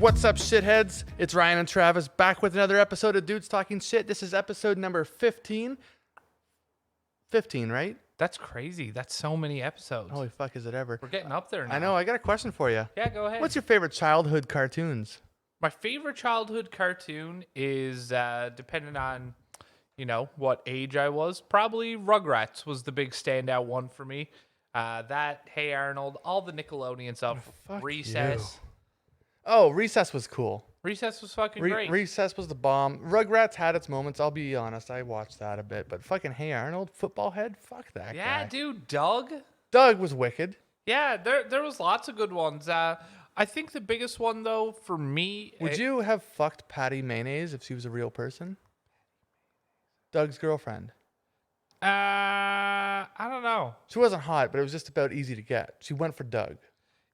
What's up, shitheads? It's Ryan and Travis back with another episode of Dudes Talking Shit. This is episode number 15. 15, right? That's crazy. That's so many episodes. Holy fuck, is it ever? We're getting up there now. I know. I got a question for you. Yeah, go ahead. What's your favorite childhood cartoons? My favorite childhood cartoon is, depending on, what age I was, probably Rugrats was the big standout one for me. That, Hey Arnold, all the Nickelodeon stuff. Fuck Recess. you. Oh, Recess was cool. Recess was fucking great. Recess was the bomb. Rugrats had its moments. I'll be honest. I watched that a bit. But fucking Hey Arnold, football head, fuck that guy. Yeah, dude. Doug. Doug was wicked. Yeah, there was lots of good ones. I think the biggest one, though, for me... Would you have fucked Patty Mayonnaise if she was a real person? Doug's girlfriend. I don't know. She wasn't hot, but it was just about easy to get. She went for Doug.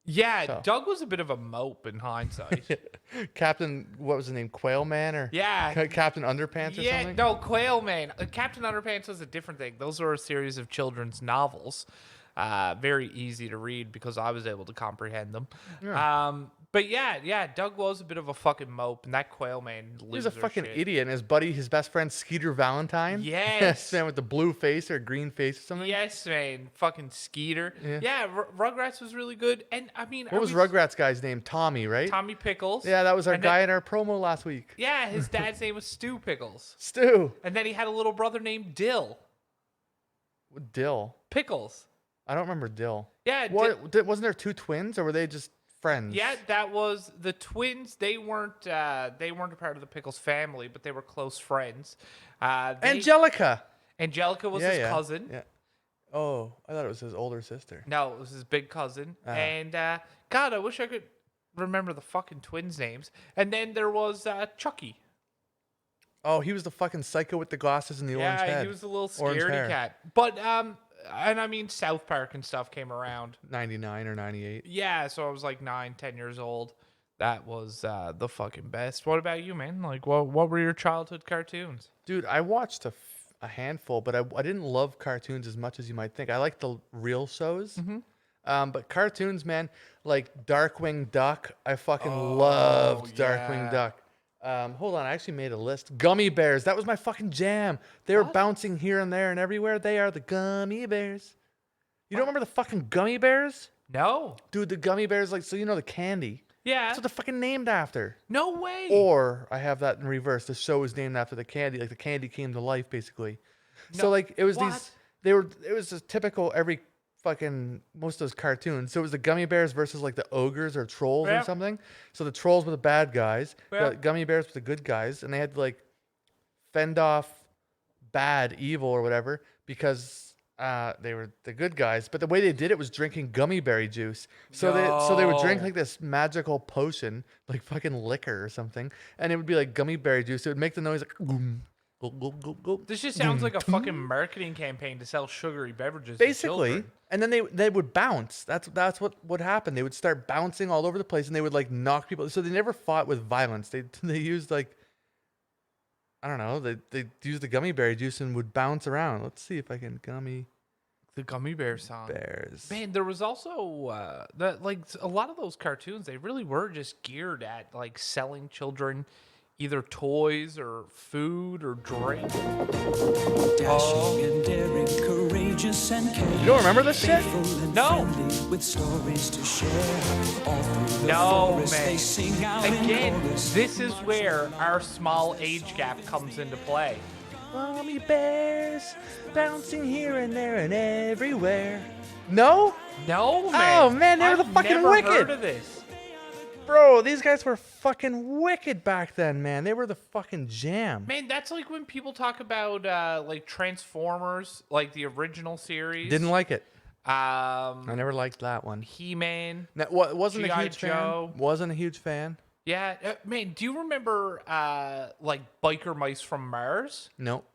Yeah, So. Doug was a bit of a mope in hindsight. Captain, what was his name? Quail Man or Captain Underpants or yeah, something? no, Quail Man. Captain Underpants was a different thing. Those were a series of children's novels. Very easy to read because I was able to comprehend them. Yeah. But yeah, Doug was a bit of a fucking mope, and that Quail Man He was loses a fucking shit. idiot, and his buddy, his best friend, Skeeter Valentine. Yes. Man with the blue face or green face or something. Yes, man. Fucking Skeeter. Yeah, Rugrats was really good. And, I mean... What was Rugrats' guy's name? Tommy, right? Tommy Pickles. Yeah, that was our And guy in our promo last week. Yeah, his dad's name was Stu Pickles. Stu. And then he had a little brother named Dill. Dill. Pickles. I don't remember Dill. Yeah. Wasn't there two twins, or were they just friends? Yeah, that was the twins. They weren't a part of the Pickles family, but they were close friends. Angelica. Angelica was his cousin. Yeah. Oh, I thought it was his older sister. No, it was his big cousin. And God, I wish I could remember the fucking twins' names. And then there was Chucky. Oh, he was the fucking psycho with the glasses and the orange head. Yeah, he was a little Orange scaredy hair. cat. But and I mean South Park and stuff came around. 99 or 98. Yeah, so I was like 9, 10 years old. That was the fucking best. What about you, man? Like, what were your childhood cartoons? Dude, I watched a handful, but I didn't love cartoons as much as you might think. I like the real shows. Mm-hmm. But cartoons, man, like Darkwing Duck. I fucking loved Darkwing Duck. Hold on, I actually made a list. Gummy Bears. That was my fucking jam. They were bouncing here and there and everywhere. They are the Gummy Bears. You don't remember the fucking Gummy Bears? No. Dude, the Gummy Bears, like, so you know the candy. Yeah. That's what they're fucking named after. No way. Or I have that in reverse. The show is named after the candy. Like the candy came to life, basically. No, so like it was it was a typical most of those cartoons. So it was the Gummy Bears versus like the ogres or trolls or something. So the trolls were the bad guys. The Gummy Bears were the good guys. And they had to like fend off bad, evil or whatever because they were the good guys. But the way they did it was drinking gummy berry juice. So they would drink like this magical potion, like fucking liquor or something. And it would be like gummy berry juice. It would make the noise like... Go, go, go, go. This just sounds like a fucking marketing campaign to sell sugary beverages. Basically, and then they would bounce. That's what would happen. They would start bouncing all over the place, and they would like knock people. So they never fought with violence. They used like I don't know. They used the gummy berry juice and would bounce around. Let's see if I can the Gummy Bear song. Bears. Man, there was also like a lot of those cartoons. They really were just geared at like selling children either toys or food or drink. Dashing and daring, courageous and caring. You don't remember this shit? No. With stories to share. All through the No, forest, man. they sing out Again, in chorus. this is where our small age gap comes into play. Gummy bears bouncing here and there and everywhere. No? No, man. Oh man, they were the fucking never wicked. Heard of this. Bro, these guys were fucking wicked back then, man. They were the fucking jam. Man, that's like when people talk about like Transformers, like the original series. Didn't like it. I I never liked that one. He-Man. Wasn't a G.I. huge Joe. fan. Wasn't a huge fan. Yeah, man. Do you remember like Biker Mice from Mars? No.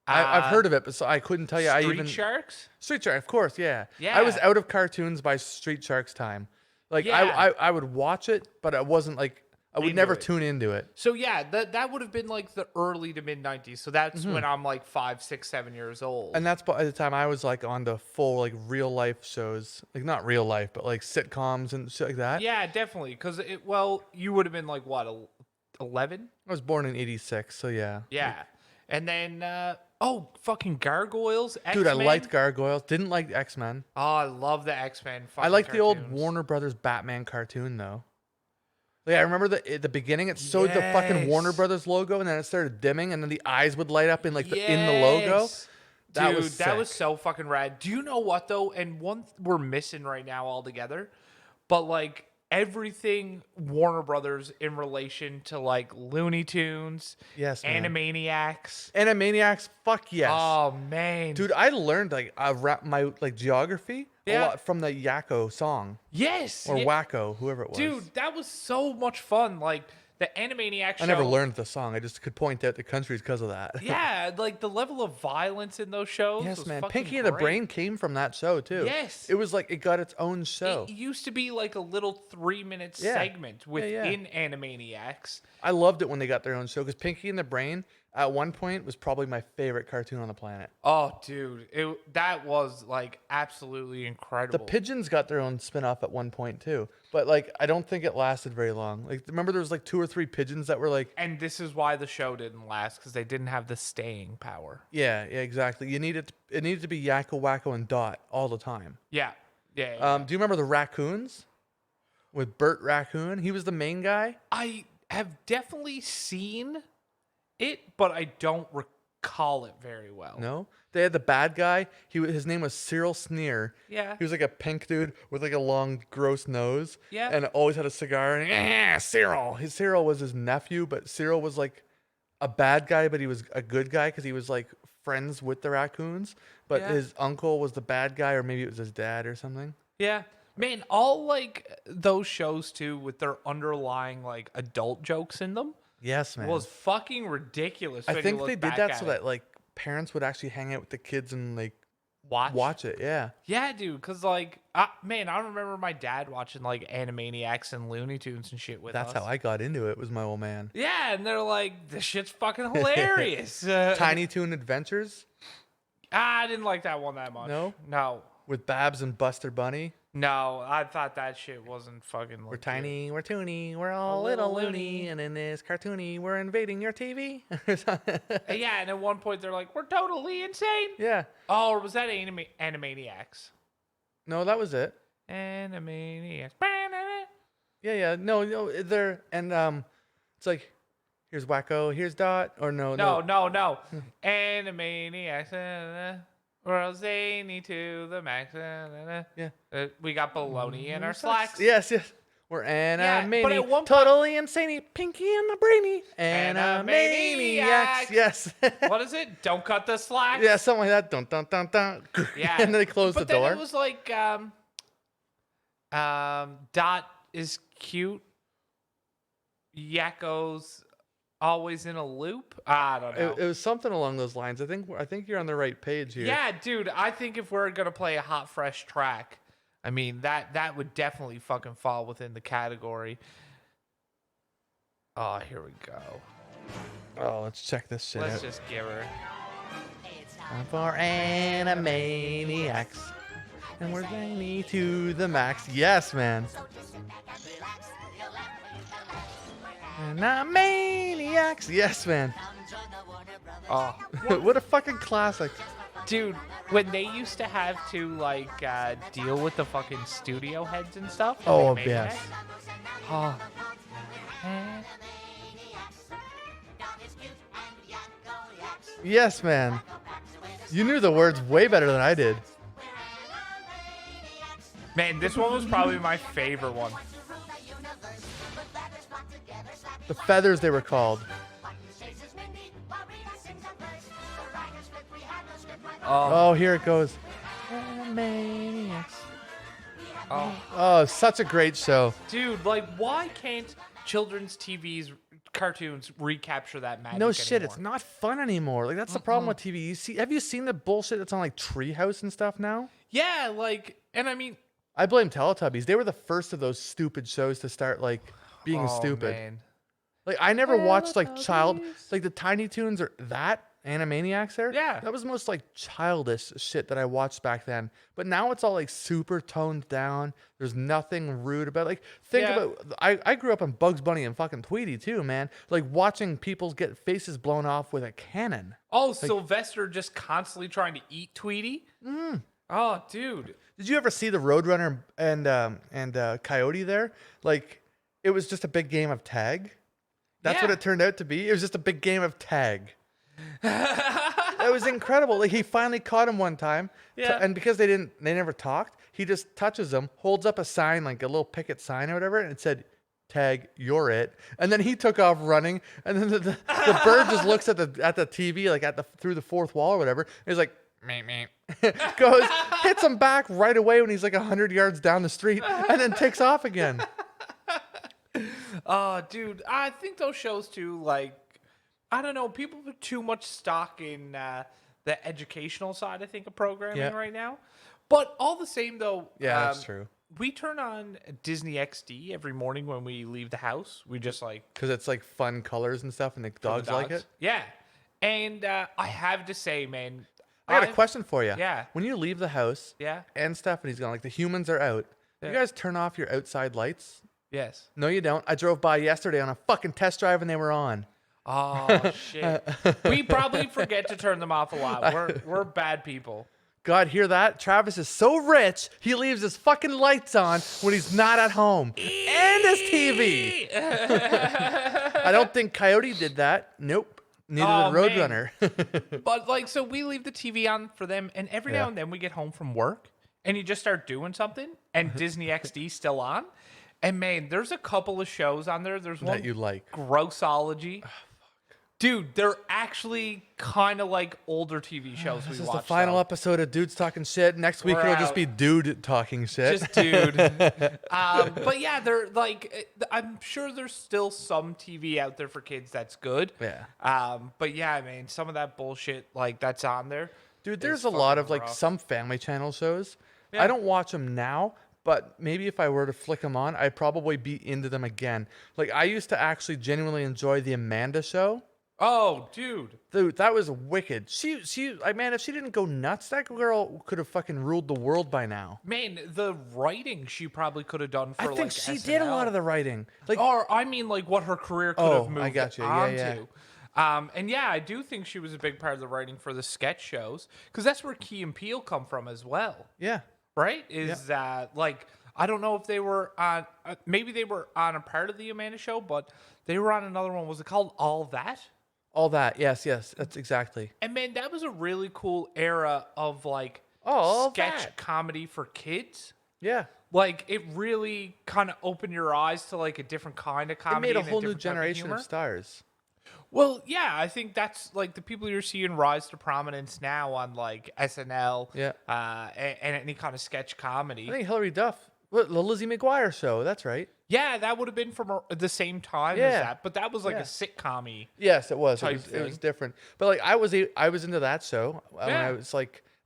I've heard of it, but so I couldn't tell you. Street Sharks. Street Sharks, of course, yeah. Yeah. I was out of cartoons by Street Sharks time. Like Yeah. I would watch it, but I wasn't I would never tune into it. So yeah, that would have been like the early to mid 90s. So that's when I'm like 5, 6, 7 years old. And that's by the time I was like on the full like real life shows, like not real life, but like sitcoms and shit like that. Yeah, definitely. Because you would have been like what, 11? I was born in '86, so yeah. Yeah, and then fucking Gargoyles. Dude, I X-Men. liked Gargoyles. Didn't like X-Men. Oh, I love the X-Men. I like the old cartoons. Warner Brothers Batman cartoon though. Like I remember at the beginning it showed the fucking Warner Brothers logo and then it started dimming and then the eyes would light up in like in the logo. That Dude, was that was sick. so fucking rad. Do you know what though? And one we're missing right now altogether, but like everything Warner Brothers in relation to like Looney Tunes, Yes, man. Animaniacs. Animaniacs, fuck yes. Oh man, Dude, I learned like my like geography a lot from the Yakko song yes, or Wacko, whoever it was. dude, that was so much fun. Like the Animaniacs. I never learned the song. I just could point out the countries because of that. Yeah, like the level of violence in those shows. Yes, was man. fucking Pinky and the great. Brain came from that show too. Yes. It was like it got its own show. It used to be like a little 3-minute segment within Animaniacs. I loved it when they got their own show because Pinky and the Brain at one point was probably my favorite cartoon on the planet. Oh, dude, that was like absolutely incredible. The Pigeons got their own spin-off at one point too, but like I don't think it lasted very long. Like remember there was like 2 or 3 pigeons that were like and this is why the show didn't last because they didn't have the staying power. yeah, exactly. It needed to be Yakko, Wacko, and Dot all the time. Yeah. Do you remember the raccoons with Bert Raccoon? He was the main guy. I have definitely seen it, but I don't recall it very well. No, they had the bad guy. His name was Cyril Sneer. Yeah. He was like a pink dude with like a long, gross nose. Yeah. And always had a cigar. And Cyril. Cyril was his nephew, but Cyril was like a bad guy, but he was a good guy because he was like friends with the raccoons. But his uncle was the bad guy, or maybe it was his dad or something. Yeah. Man, all like those shows too with their underlying like adult jokes in them Yes, man. was fucking ridiculous. I when think you they look did back that at so it. that like parents would actually hang out with the kids and like watch it. Yeah. Yeah, dude, because like, man, I remember my dad watching like Animaniacs and Looney Tunes and shit with That's us. how I got into it. Was my old man. Yeah, and they're like, this shit's fucking hilarious. Tiny Toon Adventures I didn't like that one that much. No. with Babs and Buster Bunny. No, I thought that shit wasn't fucking. We're tiny, we're toony, we're all little loony, and in this cartoony, we're invading your TV. Yeah, and at one point they're like, we're totally insane. Yeah. Oh, or was that Animaniacs? No, that was it. Animaniacs. Yeah. No, they're and it's like here's Wacko, here's Dot, or no. Animaniacs. We're zany to the max. Yeah. We got baloney in our slacks. Yes. We're Animaniacs. but at one point- Totally insane. Pinky and the Brainy. Animaniacs. Yes. What is it? Don't cut the slacks. Yeah, something like that. Dun dun dun dun. Yeah. And then they close but the door. then it was like Dot is cute. Yakko's always in a loop. I don't know. It was something along those lines. I think you're on the right page here. Yeah, dude. I think if we're gonna play a hot fresh track, I mean that would definitely fucking fall within the category. Oh, here we go. Oh, let's check this shit Let's out. just give her. Time for Animaniacs. And we're zany to the max. Yes, man. Animaniacs. Yes, man. Oh, What a fucking classic. dude, when they used to have to like deal with the fucking studio heads and stuff. when Oh, they made yes. it, Oh. Yes, man. You knew the words way better than I did. Man, this one was probably my favorite one. The feathers they were called. Oh, here it goes. Animaniacs. Oh, Oh, such a great show. dude, like, why can't children's cartoons recapture that magic? No shit, anymore? it's not fun anymore. Like that's the problem with TV. Have you seen the bullshit that's on like Treehouse and stuff now? Yeah, like, and I mean, I blame Teletubbies. They were the first of those stupid shows to start like being oh, stupid. man. Like I never watched like Teletubbies. like the Tiny Toons or that Animaniacs there. Yeah. That was most like childish shit that I watched back then. But now it's all like super toned down. There's nothing rude about it. Like think Yeah. about I grew up on Bugs Bunny and fucking Tweety too, man. Like watching people get faces blown off with a cannon. Oh, Sylvester just constantly trying to eat Tweety. Oh, dude. Did you ever see the Roadrunner and Coyote there? Like it was just a big game of tag. That's what Yeah. it turned out to be. It was just a big game of tag. It was incredible. Like he finally caught him one time, Yeah. and because they never talked. He just touches him, holds up a sign like a little picket sign or whatever, and it said, "Tag, you're it." And then he took off running, and then the bird just looks at the TV like through the fourth wall or whatever. And he's like, "Meep meep," goes hits him back right away when he's like 100 yards down the street, and then takes off again. Oh, dude, I think those shows too, like, I don't know, people put too much stock in the educational side, I think, of programming Yeah. right now. But all the same, though, Yeah, that's true. We turn on Disney XD every morning when we leave the house. We just like Because it's like fun colors and stuff, and the dogs like it. Yeah, and I have to say, man, I got a question for you. Yeah. When you leave the house, Yeah. and Stephanie's gone, like the humans are out. Yeah. You guys turn off your outside lights? Yes. No, you don't. I drove by yesterday on a fucking test drive, and they were on. Oh shit. We probably forget to turn them off a lot. We're bad people. God, hear that? Travis is so rich, he leaves his fucking lights on when he's not at home. And his TV. I don't think Coyote did that. Nope. Neither did Roadrunner. But like, so we leave the TV on for them, and every now Yeah. and then we get home from work, and you just start doing something, and Disney XD still on, and man, there's a couple of shows on there. There's one That you like. Grossology. Dude, they're actually kind of like older TV shows we This is watch. the final though. episode of Dudes Talking Shit. Next week We're it'll just out. be Dude Talking Shit. Just dude. But yeah, they're like, I'm sure there's still some TV out there for kids that's good. Yeah. But yeah, I mean, some of that bullshit like that's on there. Dude, there's is a lot fucking of like rough. some Family Channel shows. Yeah. I don't watch them now, but maybe if I were to flick them on, I'd probably be into them again. Like I used to actually genuinely enjoy the Amanda Show. Oh, dude. Dude, that was wicked. Man, if she didn't go nuts, that girl could have fucking ruled the world by now. Man, the writing she probably could have done for I think like she SNL. did a lot of the writing. Like, Or I mean, like what her career could Oh, have moved I got you. Yeah, onto. yeah. And yeah, I do think she was a big part of the writing for the sketch shows because that's where Key and Peele come from as well, yeah. right? Is like I don't know if they were on, maybe they were on a part of the Amanda Show, but they were on another one. Was it called All That? All that. Yes, that's exactly. And man, that was a really cool era of like All sketch That. comedy for kids. Yeah. Like it really kind of opened your eyes to like a different kind of It comedy. made a and whole new different type of generation humor. of stars. Well, yeah, I think that's like the people you're seeing rise to prominence now on like SNL, Yeah. and any kind of sketch comedy. I think Hilary Duff. What, the Lizzie McGuire Show. That's right. Yeah, that would have been from the same time as Yeah. that, but that was like Yeah. a sitcom-y. Yes, it was. Type It was thing. different. But like I was into that show when Yeah.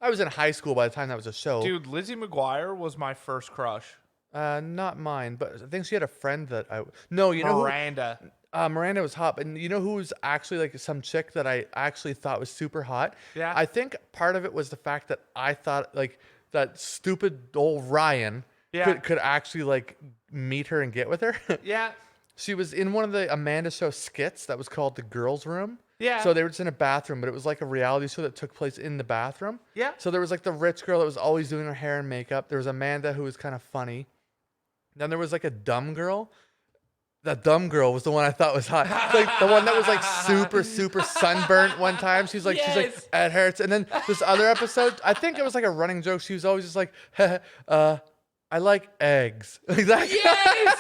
I was in high school by the time that was a show. Dude, Lizzie McGuire was my first crush. Not mine, but I think she had a friend that you know Miranda. who, Miranda was hot, and you know who was actually like some chick that I actually thought was super hot. Yeah. I think part of it was the fact that I thought like that stupid old Ryan Yeah. could actually like meet her and get with her. Yeah. She was in one of the Amanda Show skits that was called The Girls Room. Yeah. So they were just in a bathroom, but it was like a reality show that took place in the bathroom. Yeah. So there was like the rich girl that was always doing her hair and makeup. There was Amanda who was kind of funny. Then there was like a dumb girl. That dumb girl was the one I thought was hot. Like the one that was like super sunburnt one time. She's like, Yes. it hurts. And then this other episode, I think it was like a running joke. She was always just like, I like eggs. Like that. Yes!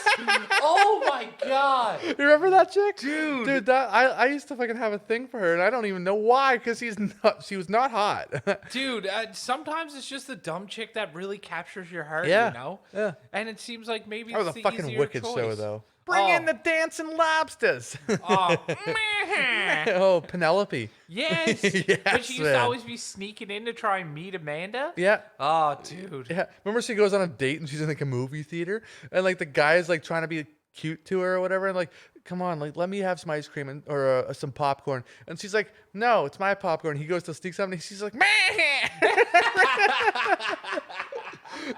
Oh my god. You remember that chick? Dude. That I used to fucking have a thing for her, and I don't even know why, because she was not hot. Dude, sometimes it's just the dumb chick that really captures your heart, Yeah, you know? yeah. And it seems like maybe That was it's a the fucking easier wicked choice. show, though. Bring in the dancing lobsters. Oh, meh. Oh, Penelope. Yes. Yes, But she used man. to always be sneaking in to try and meet Amanda. Yeah. Oh, dude. Yeah. Remember she goes on a date and she's in like a movie theater, and like the guy is like trying to be cute to her or whatever, and like, come on, like, let me have some ice cream or some popcorn. And she's like, no, it's my popcorn. He goes to sneak something. She's like, man.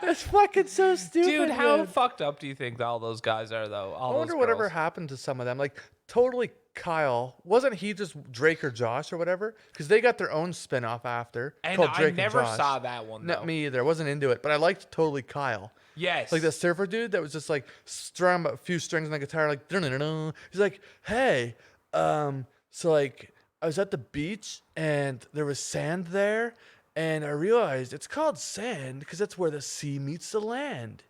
That's fucking so stupid, Dude, how man. fucked up do you think all those guys are, though? I wonder whatever happened to some of them. Like, totally Kyle. Wasn't he just Drake or Josh or whatever? Because they got their own spinoff after And called I Drake never and Josh. saw that one, though. Not me either. I wasn't into it, but I liked Totally Kyle. Yes. Like the surfer dude that was just like strumming a few strings on the guitar, like dun-dun-dun-dun. He's like, hey, so like I was at the beach and there was sand there, and I realized it's called sand because that's where the sea meets the land.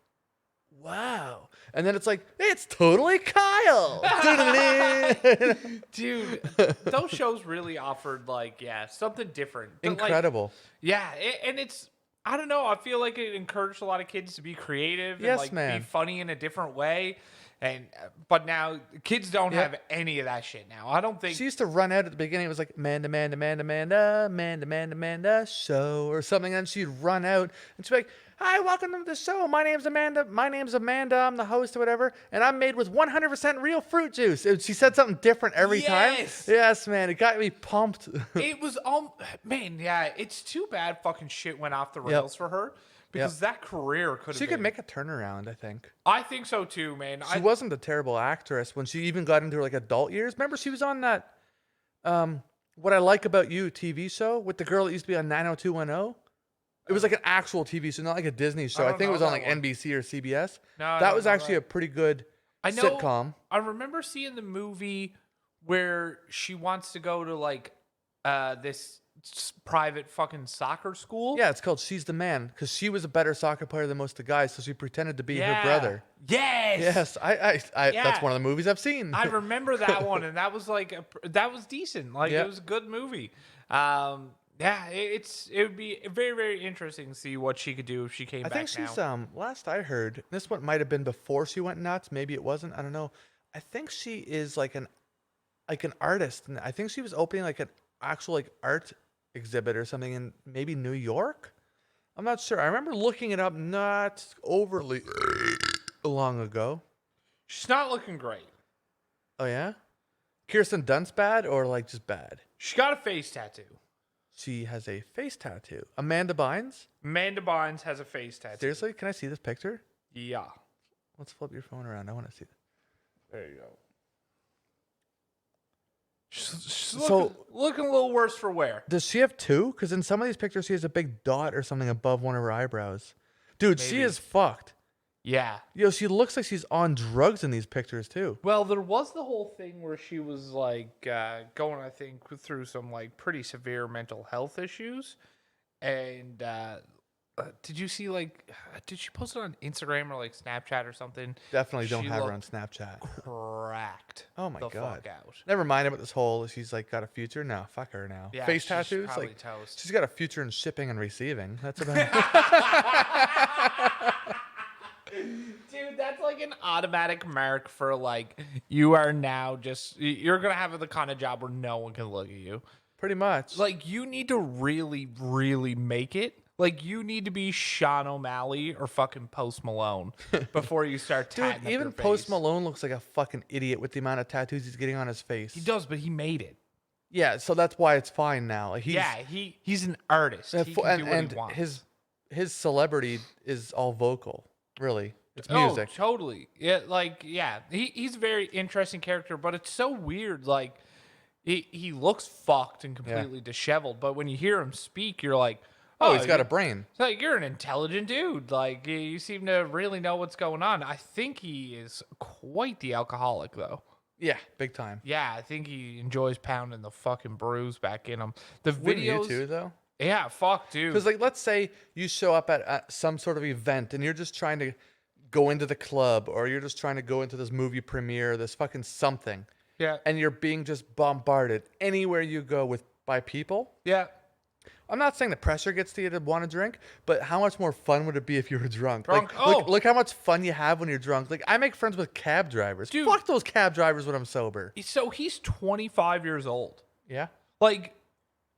Wow. And then it's like, it's Totally Kyle. Dude, those shows really offered, like, something different. But, Incredible. Like, and it's, I don't know, I feel like it encouraged a lot of kids to be creative and, Yes, like, man. be funny in a different way. And But now, kids don't have any of that shit now. I don't think... She used to run out at the beginning. It was like, Amanda, show, or something. And she'd run out, and she'd be like, hi, welcome to the show. My name's Amanda. I'm the host or whatever. And I'm made with 100% real fruit juice. She said something different every time. Yes, man. It got me pumped. It was man, it's too bad fucking shit went off the rails for her, because that career could have She could make a turnaround, I think. I think so too, man. She wasn't a terrible actress when she even got into her like adult years. Remember, she was on that What I Like About You TV show with the girl that used to be on 90210. It was like an actual TV show, not like a Disney show. I think it was on like NBC or CBS. No, that was actually a pretty good sitcom. I remember seeing the movie where she wants to go to like this private fucking soccer school. Yeah, it's called She's the Man, because she was a better soccer player than most of the guys, so she pretended to be her brother. Yes. Yes, that's one of the movies I've seen. I remember that one, and that was like that was decent. Like it was a good movie. It would be very, very interesting to see what she could do if she came back now. I think she's last I heard, this one might have been before she went nuts, maybe it wasn't, I don't know. I think she is like an artist, and I think she was opening like an actual like art exhibit or something in maybe New York. I'm not sure. I remember looking it up not overly long ago. She's not looking great. Oh yeah? Kirsten Dunst bad or like just bad? She got a face tattoo. She has a face tattoo. Amanda Bynes? Amanda Bynes has a face tattoo. Seriously? Can I see this picture? Yeah. Let's flip your phone around. I want to see it. There you go. She's looking a little worse for wear. Does she have two? Because in some of these pictures, she has a big dot or something above one of her eyebrows. Dude, she is fucked. Yeah. Yo, she looks like she's on drugs in these pictures, too. Well, there was the whole thing where she was, like, going, I think, through some, like, pretty severe mental health issues. And did you see, like, did she post it on Instagram or, like, Snapchat or something? Definitely don't have her on Snapchat. Cracked. Oh, my God. Fuck out. Never mind about this whole, she's, like, got a future. No, fuck her now. Yeah, Face she's tattoos? probably Like, toast. she's got a future in shipping and receiving. That's about Dude, that's like an automatic mark for like you are now you're gonna have the kind of job where no one can look at you. pretty much. Like you need to really, really make it. Like you need to be Sean O'Malley or fucking Post Malone before you start tatting Dude, up even your Post face. Malone looks like a fucking idiot with the amount of tattoos he's getting on his face. He does, but he made it. Yeah, so that's why it's fine now. Like he's an artist. He can do what and he wants. his celebrity is all vocal. Really, it's music. Oh, totally. Yeah, he's a very interesting character, but it's so weird. Like he looks fucked and completely disheveled, but when you hear him speak, you're like, Oh, he's got a brain. It's like you're an intelligent dude. Like you seem to really know what's going on. I think he is quite the alcoholic, though. Yeah, big time. Yeah, I think he enjoys pounding the fucking brews back in him. The Wouldn't videos, you too, though? Yeah, fuck, dude. Because like, let's say you show up at some sort of event and you're just trying to go into the club, or you're just trying to go into this movie premiere, this fucking something. Yeah. And you're being just bombarded anywhere you go by people. Yeah. I'm not saying the pressure gets to you to want to drink, but how much more fun would it be if you were drunk? Drunk? Like, look how much fun you have when you're drunk. Like, I make friends with cab drivers. Dude. Fuck those cab drivers when I'm sober. So he's 25 years old. Yeah. Like,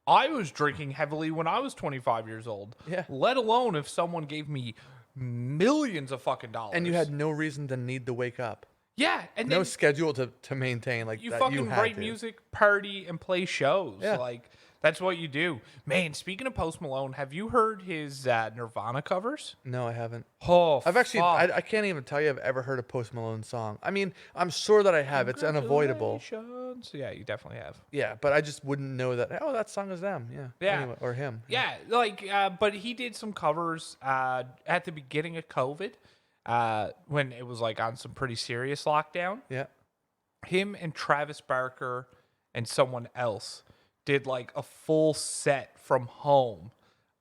I was drinking heavily when I was 25 years old. Yeah. Let alone if someone gave me millions of fucking dollars. And you had no reason to need to wake up. Yeah, and No then schedule to maintain like you that. fucking You had write to. music, party, and play shows. Yeah. Like that's what you do. Man, speaking of Post Malone, have you heard his Nirvana covers? No, I haven't. Oh, I've actually, fuck. I can't even tell you I've ever heard a Post Malone song. I mean, I'm sure that I have. It's unavoidable. Congratulations. Yeah, you definitely have. Yeah, but I just wouldn't know that. Oh, that song is them. Yeah. Yeah. Anyway, or him. Yeah, like, but he did some covers at the beginning of COVID when it was like on some pretty serious lockdown. Yeah. Him and Travis Barker and someone else did like a full set from home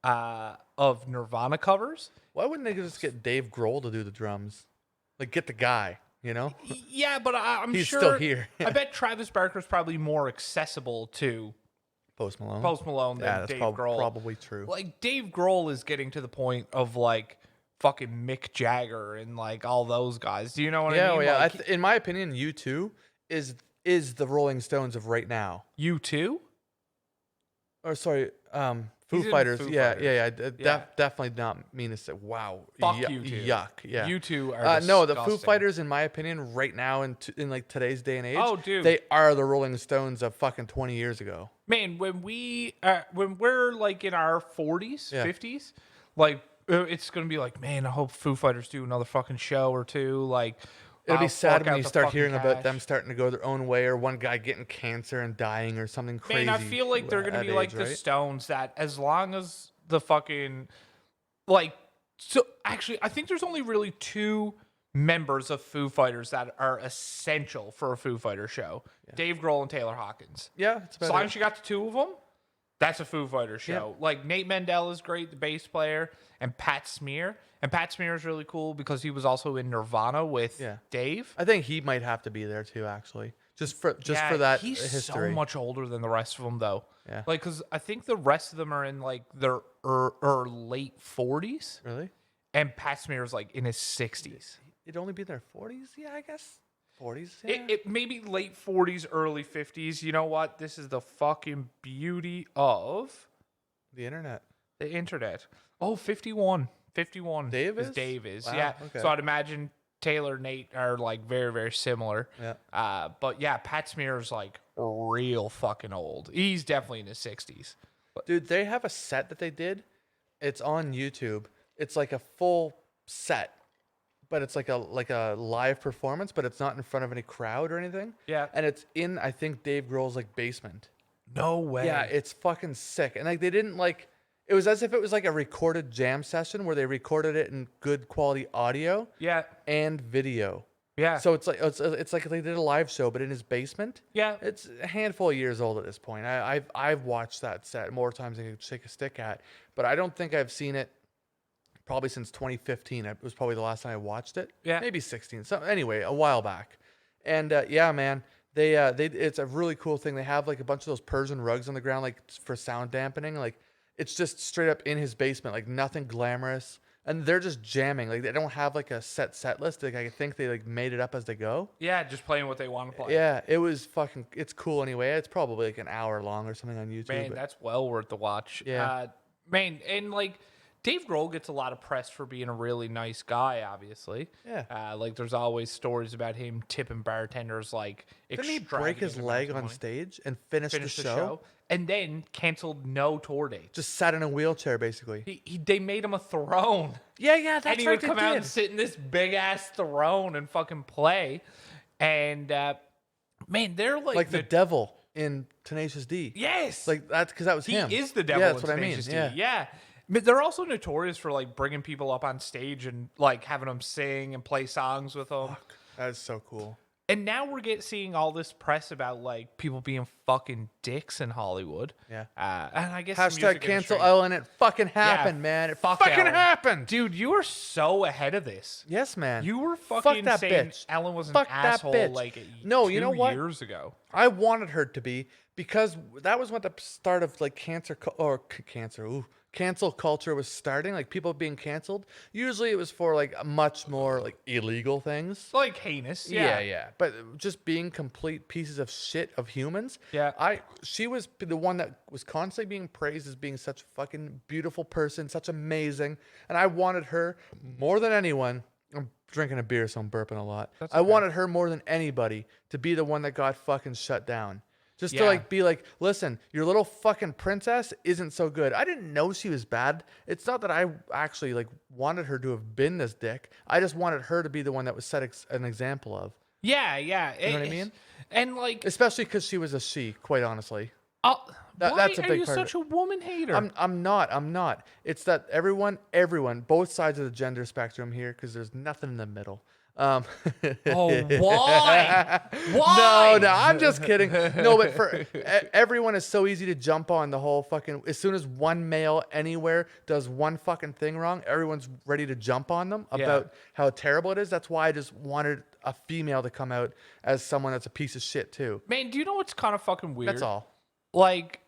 of Nirvana covers. Why wouldn't they just get Dave Grohl to do the drums? Like, get the guy, you know? Yeah, but I'm He's sure still here. I bet Travis Barker's probably more accessible to Post Malone. Post Malone than Yeah, that's Dave Grohl. probably true. Like Dave Grohl is getting to the point of like fucking Mick Jagger and like all those guys. Do you know what I Yeah, mean? yeah. Like, In my opinion, U2 is the Rolling Stones of right now. you too? Or sorry, Foo He's in Fighters. Foo Yeah, Fighters. yeah. Yeah. Definitely not mean to say. Wow. Fuck U2. Yuck. Yeah. You two are No, the Foo disgusting. Fighters, in my opinion, right now in like today's day and age, Oh, dude. they are the Rolling Stones of fucking 20 years ago. Man, when we're like in our 40s, Yeah. 50s, like it's gonna be like, man, I hope Foo Fighters do another fucking show or two. Like, It'll be I'll sad fork when out you the start fucking hearing about cash. them starting to go their own way, or one guy getting cancer and dying, or something crazy. Man, I feel like they're gonna at be like age, the right? Stones, that as long as the fucking like, so actually, I think there's only really two members of Foo Fighters that are essential for a Foo Fighter show: Dave Grohl and Taylor Hawkins. Yeah, it's As about long it. as you got the two of them, that's a Foo Fighter show. Like Nate Mendel is great, the bass player, and Pat Smear. And Pat Smear is really cool because he was also in Nirvana with Yeah. Dave. I think he might have to be there too, actually, just for Yeah, that he's history. so much older than the rest of them, though. Yeah. Like, because I think the rest of them are in like their late 40s, Really? and Pat Smear is like in his 60s. It'd only be their 40s? Yeah, I guess 40s. Yeah. It maybe late 40s, early 50s. You know what? This is the fucking beauty of The internet. the internet. Oh, 51. 51. Dave is? Dave is. Wow, Yeah. okay. So I'd imagine Taylor and Nate are like very, very similar. Yeah. But yeah, Pat Smear is like real fucking old. He's definitely in his 60s. Dude, they have a set that they did. It's on YouTube. It's like a full set, but it's like a live performance, but it's not in front of any crowd or anything. Yeah. And it's in, I think, Dave Grohl's like basement. No way. Yeah, it's fucking sick. And like they didn't like, it was as if it was like a recorded jam session where they recorded it in good quality audio Yeah. and video. Yeah. So it's like they did a live show, but in his basement. Yeah. It's a handful of years old at this point. I've watched that set more times than I could shake a stick at, but I don't think I've seen it probably since 2015. It was probably the last time I watched it. Yeah. Maybe 16. So anyway, a while back. And yeah, man, they it's a really cool thing. They have like a bunch of those Persian rugs on the ground, like for sound dampening. Like it's just straight up in his basement, like nothing glamorous. And they're just jamming. Like they don't have like a set list. Like I think they like made it up as they go. Yeah, just playing what they want to play. Yeah, it was fucking. It's cool anyway. It's probably like an hour long or something on YouTube. Man, but that's well worth the watch. Yeah. Man, and like Dave Grohl gets a lot of press for being a really nice guy, obviously. Yeah. Like there's always stories about him tipping bartenders like didn't he break his extravagant leg amounts of on money. stage and finish the show? And then canceled no tour dates. Just sat in a wheelchair, basically. They made him a throne. Yeah, And he would come out and sit in this big ass throne and fucking play. And man, they're like the devil in Tenacious D. yes, Like that's because that was he him. is the devil. Yeah, that's in what I mean. Tenacious D. Yeah. Yeah. But they're also notorious for like bringing people up on stage and like having them sing and play songs with them. That is so cool. And now we're seeing all this press about like people being fucking dicks in Hollywood. Yeah. And I guess some Hashtag music cancel industry- Ellen. It fucking happened, man. It fucking Ellen. happened. Dude, you are so ahead of this. Yes, man. You were Fuck fucking that saying bitch. Ellen was an Fuck that asshole bitch. like No, 2 you know what? years ago. I wanted her to be because that was when the start of like cancel culture was starting. Like people being canceled. Usually it was for like much more like illegal things. Like heinous. Yeah. But just being complete pieces of shit of humans. Yeah. She was the one that was constantly being praised as being such a fucking beautiful person, such amazing. And I wanted her more than anyone. I'm drinking a beer, so I'm burping a lot. That's I okay. wanted her more than anybody to be the one that got fucking shut down. Just to Yeah. like be like, listen, your little fucking princess isn't so good. I didn't know she was bad. It's not that I actually like wanted her to have been this dick. I just wanted her to be the one that was set an example of. Yeah. You know what I mean? And like, Especially because she was a she, quite honestly. why that's a are big you part of such a woman hater? I'm not. It's that everyone, both sides of the gender spectrum here, because there's nothing in the middle. Oh, why? Why? No, I'm just kidding. No, but for everyone is so easy to jump on the whole fucking. As soon as one male anywhere does one fucking thing wrong, everyone's ready to jump on them about how terrible it is. That's why I just wanted a female to come out as someone that's a piece of shit too. Man, do you know what's kind of fucking weird? That's all. Like,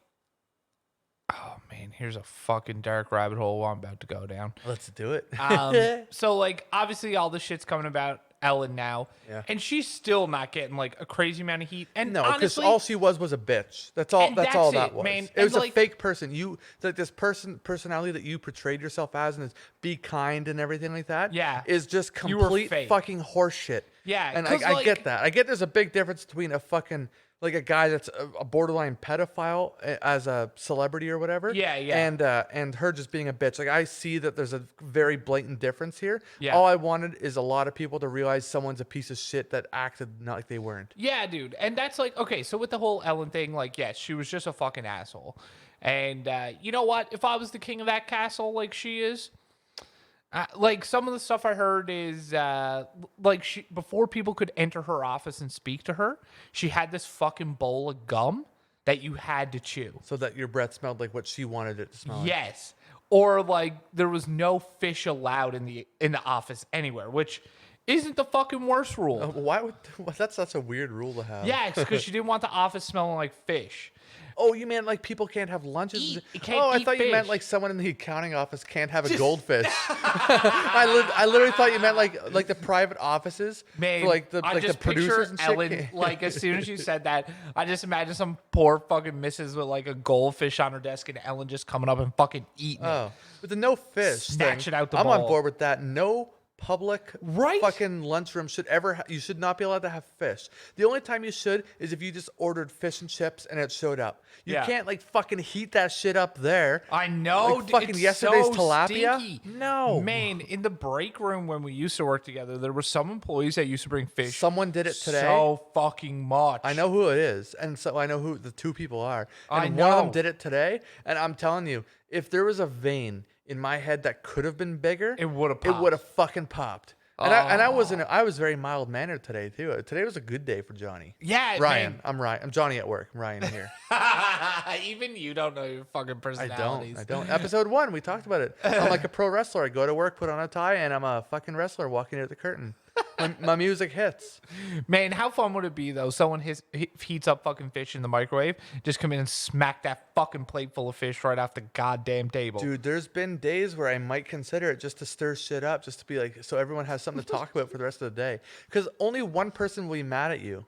oh man, here's a fucking dark rabbit hole I'm about to go down. Let's do it. So like, obviously all this shit's coming about Ellen now, and she's still not getting like a crazy amount of heat. And no, because honestly, all she was a bitch. That's all. That's all that was. Man. It was like, a fake person. You like this personality that you portrayed yourself as, and is be kind and everything like that. Yeah. is just You were complete fake. fucking horseshit. Yeah, and 'cause, I like- get that. I get there's a big difference between a fucking like a guy that's a borderline pedophile as a celebrity or whatever. Yeah, yeah. And her just being a bitch. Like I see that there's a very blatant difference here. Yeah. All I wanted is a lot of people to realize someone's a piece of shit that acted not like they weren't. Yeah, dude. And that's like, okay, so with the whole Ellen thing, like, yes, she was just a fucking asshole. And you know what? If I was the king of that castle like she is, like some of the stuff I heard is like she, before people could enter her office and speak to her, she had this fucking bowl of gum that you had to chew. So that your breath smelled like what she wanted it to smell like. Yes. Or like there was no fish allowed in the office anywhere, which isn't the fucking worst rule. Why would that's such a weird rule to have? Yeah, it's because she didn't want the office smelling like fish. Oh, you mean like people can't have lunches? You can't I eat thought you meant fish. like someone in the accounting office can't have a goldfish. I literally thought you meant like the private offices Man, for like the I like the just producers picture and Ellen, shit. like as soon as you said that, I just imagine some poor fucking missus with like a goldfish on her desk and Ellen just coming up and fucking eating it. Oh, but the no fish Snatch thing, it out the I'm on bowl. board with that. No public Right? fucking lunchroom should ever you should not be allowed to have fish. The only time you should is if you just ordered fish and chips and it showed up. You Yeah. can't like fucking heat that shit up there. I know, Like fucking it's yesterday's so tilapia? stinky. No. Man, in the break room when we used to work together, there were some employees that used to bring fish. Someone did it today. So fucking much. I know who it is, and so I know who the two people are. And I one of them know. did it today, and I'm telling you, if there was a vein in my head that could have been bigger, It would've It would have popped. fucking popped. And I was very mild mannered today too. Today was a good day for Johnny. Yeah, Ryan. man. I'm Ryan. I'm Johnny at work. I'm Ryan here. Even you don't know your fucking I personalities. don't. Episode 1, we talked about it. I'm like a pro wrestler. I go to work, put on a tie, and I'm a fucking wrestler walking near the curtain. My music hits. Man, how fun would it be though? Someone heats up fucking fish in the microwave, just come in and smack that fucking plate full of fish right off the goddamn table. Dude, there's been days where I might consider it just to stir shit up, just to be like, so everyone has something to talk about for the rest of the day. Because only one person will be mad at you.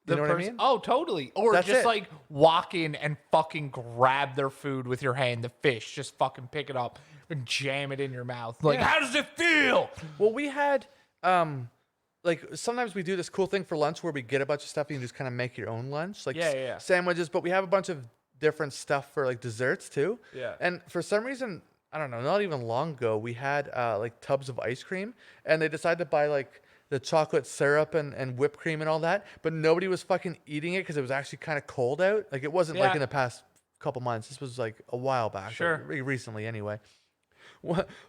You know what I mean? Oh, totally. Or That's just it. like walk in and fucking grab their food with your hand, the fish, just fucking pick it up and jam it in your mouth. Like, Yeah. how does it feel? Well, we had, like, sometimes we do this cool thing for lunch where we get a bunch of stuff and you just kind of make your own lunch. Like, Yeah. sandwiches, but we have a bunch of different stuff for, like, desserts, too. Yeah. And for some reason, I don't know, not even long ago, we had, like, tubs of ice cream, and they decided to buy, like, the chocolate syrup and whipped cream and all that, but nobody was fucking eating it because it was actually kind of cold out. Like, it wasn't, like, Yeah. in the past couple months. This was, like, a while back. Sure. Like, recently, anyway.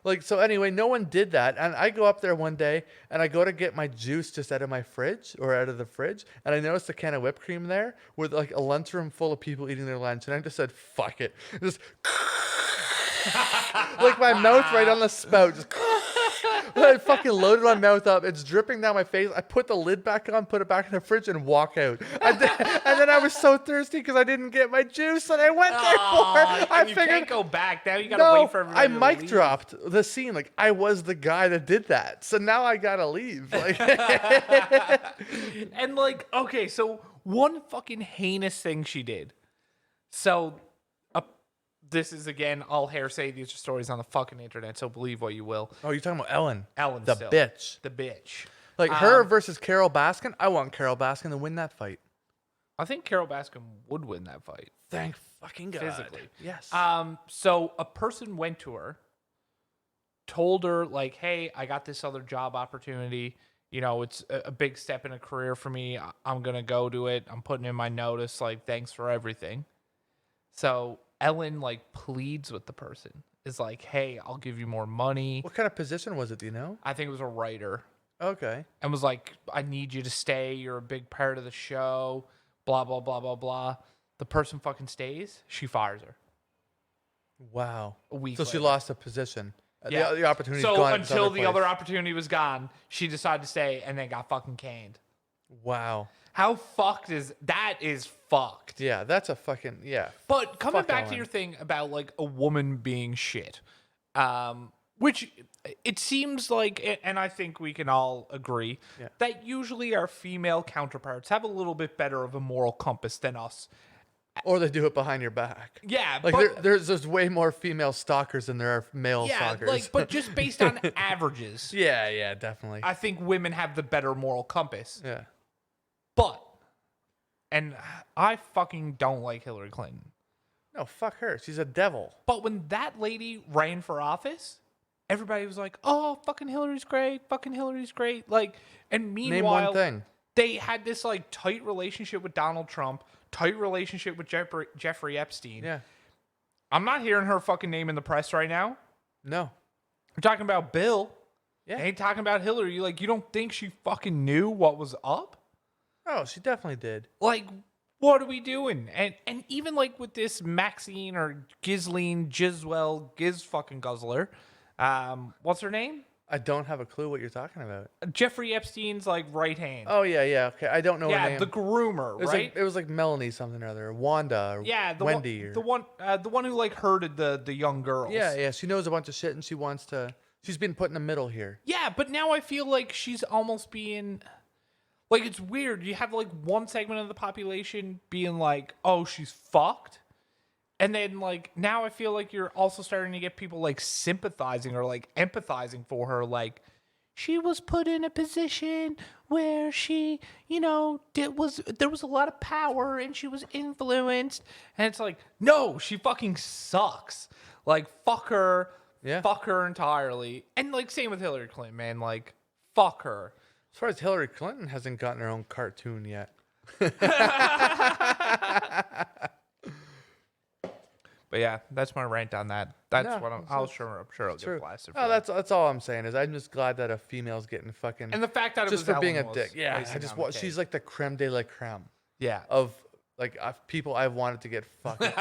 Like, so anyway, no one did that. And I go up there one day and I go to get my juice just out of my fridge or out of the fridge. And I noticed a can of whipped cream there with like a lunchroom full of people eating their lunch. And I just said, fuck it. Just like my mouth right on the spout. Just I fucking loaded my mouth up. It's dripping down my face. I put the lid back on, put it back in the fridge, and walk out. And then I was so thirsty because I didn't get my juice, and I went there for. I you figured can't go back. Now you gotta no, wait for everybody I to mic leave. dropped the scene. Like I was the guy that did that. So now I gotta leave. Like And like, okay, so one fucking heinous thing she did. So this is, again, all hearsay. These are stories on the fucking internet, so believe what you will. Oh, you're talking about Ellen. Ellen the still. bitch. The bitch. Like her versus Carol Baskin. I want Carol Baskin to win that fight. I think Carol Baskin would win that fight. Thank fucking God. Physically. Yes. So a person went to her, told her, like, hey, I got this other job opportunity. You know, it's a big step in a career for me. I'm going to go to it. I'm putting in my notice. Like, thanks for everything. So Ellen, like, pleads with the person. Is like, hey, I'll give you more money. What kind of position was it, do you know? I think it was a writer. Okay. And was like, I need you to stay. You're a big part of the show. Blah, blah, blah, blah, blah. The person fucking stays. She fires her. Wow. A week So she later. lost a position. Yeah. The opportunity's so gone. at this until other the place. other opportunity was gone, she decided to stay and then got fucking canned. Wow. How fucked is that? Is fucked. Yeah, that's a fucking But coming Fuck back to Ellen. your thing about like a woman being shit, which it seems like, and I think we can all agree that usually our female counterparts have a little bit better of a moral compass than us. Or they do it behind your back. Yeah, Like but, there's way more female stalkers than there are male stalkers. like, but just based on averages, yeah, definitely. I think women have the better moral compass. Yeah. But, and I fucking don't like Hillary Clinton. No, fuck her. She's a devil. But when that lady ran for office, everybody was like, "Oh, fucking Hillary's great. Fucking Hillary's great." Like, and Name meanwhile, one thing. they had this like tight relationship with Donald Trump, tight relationship with Jeffrey Epstein. Yeah. I'm not hearing her fucking name in the press right now. No. We're talking about Bill. Yeah. They ain't talking about Hillary. Like, you don't think she fucking knew what was up? Oh, she definitely did. Like, what are we doing? And even like with this Maxine or Ghislaine Giswell Giz fucking guzzler, what's her name? I don't have a clue what you're talking about. Jeffrey Epstein's like right hand. Oh yeah. Okay, I don't know her yeah, name. the groomer, It was right? like, it was like Melanie something or other, or Wanda, or yeah, Wendy, the one who like herded the young girls. Yeah. She knows a bunch of shit and she wants to. She's been put in the middle here. Yeah, but now I feel like she's almost being like, it's weird. You have like one segment of the population being like, "Oh, she's fucked." And then like now I feel like you're also starting to get people like sympathizing or like empathizing for her, like she was put in a position where she, you know, there was a lot of power and she was influenced. And it's like, no, she fucking sucks. Like, fuck her. Yeah. Fuck her entirely. And like same with Hillary Clinton, man. Like, fuck her. As far as Hillary Clinton hasn't gotten her own cartoon yet. But yeah, that's my rant on that. That's No, what I'm sure I'll True. get blasted for. Oh, that. that's all I'm saying is I'm just glad that a female's getting fucking And the fact that it just was for being Ellen a was dick. Yeah, icing I just on the want. cake. She's like the creme de la creme Yeah. of like people I've wanted to get fucking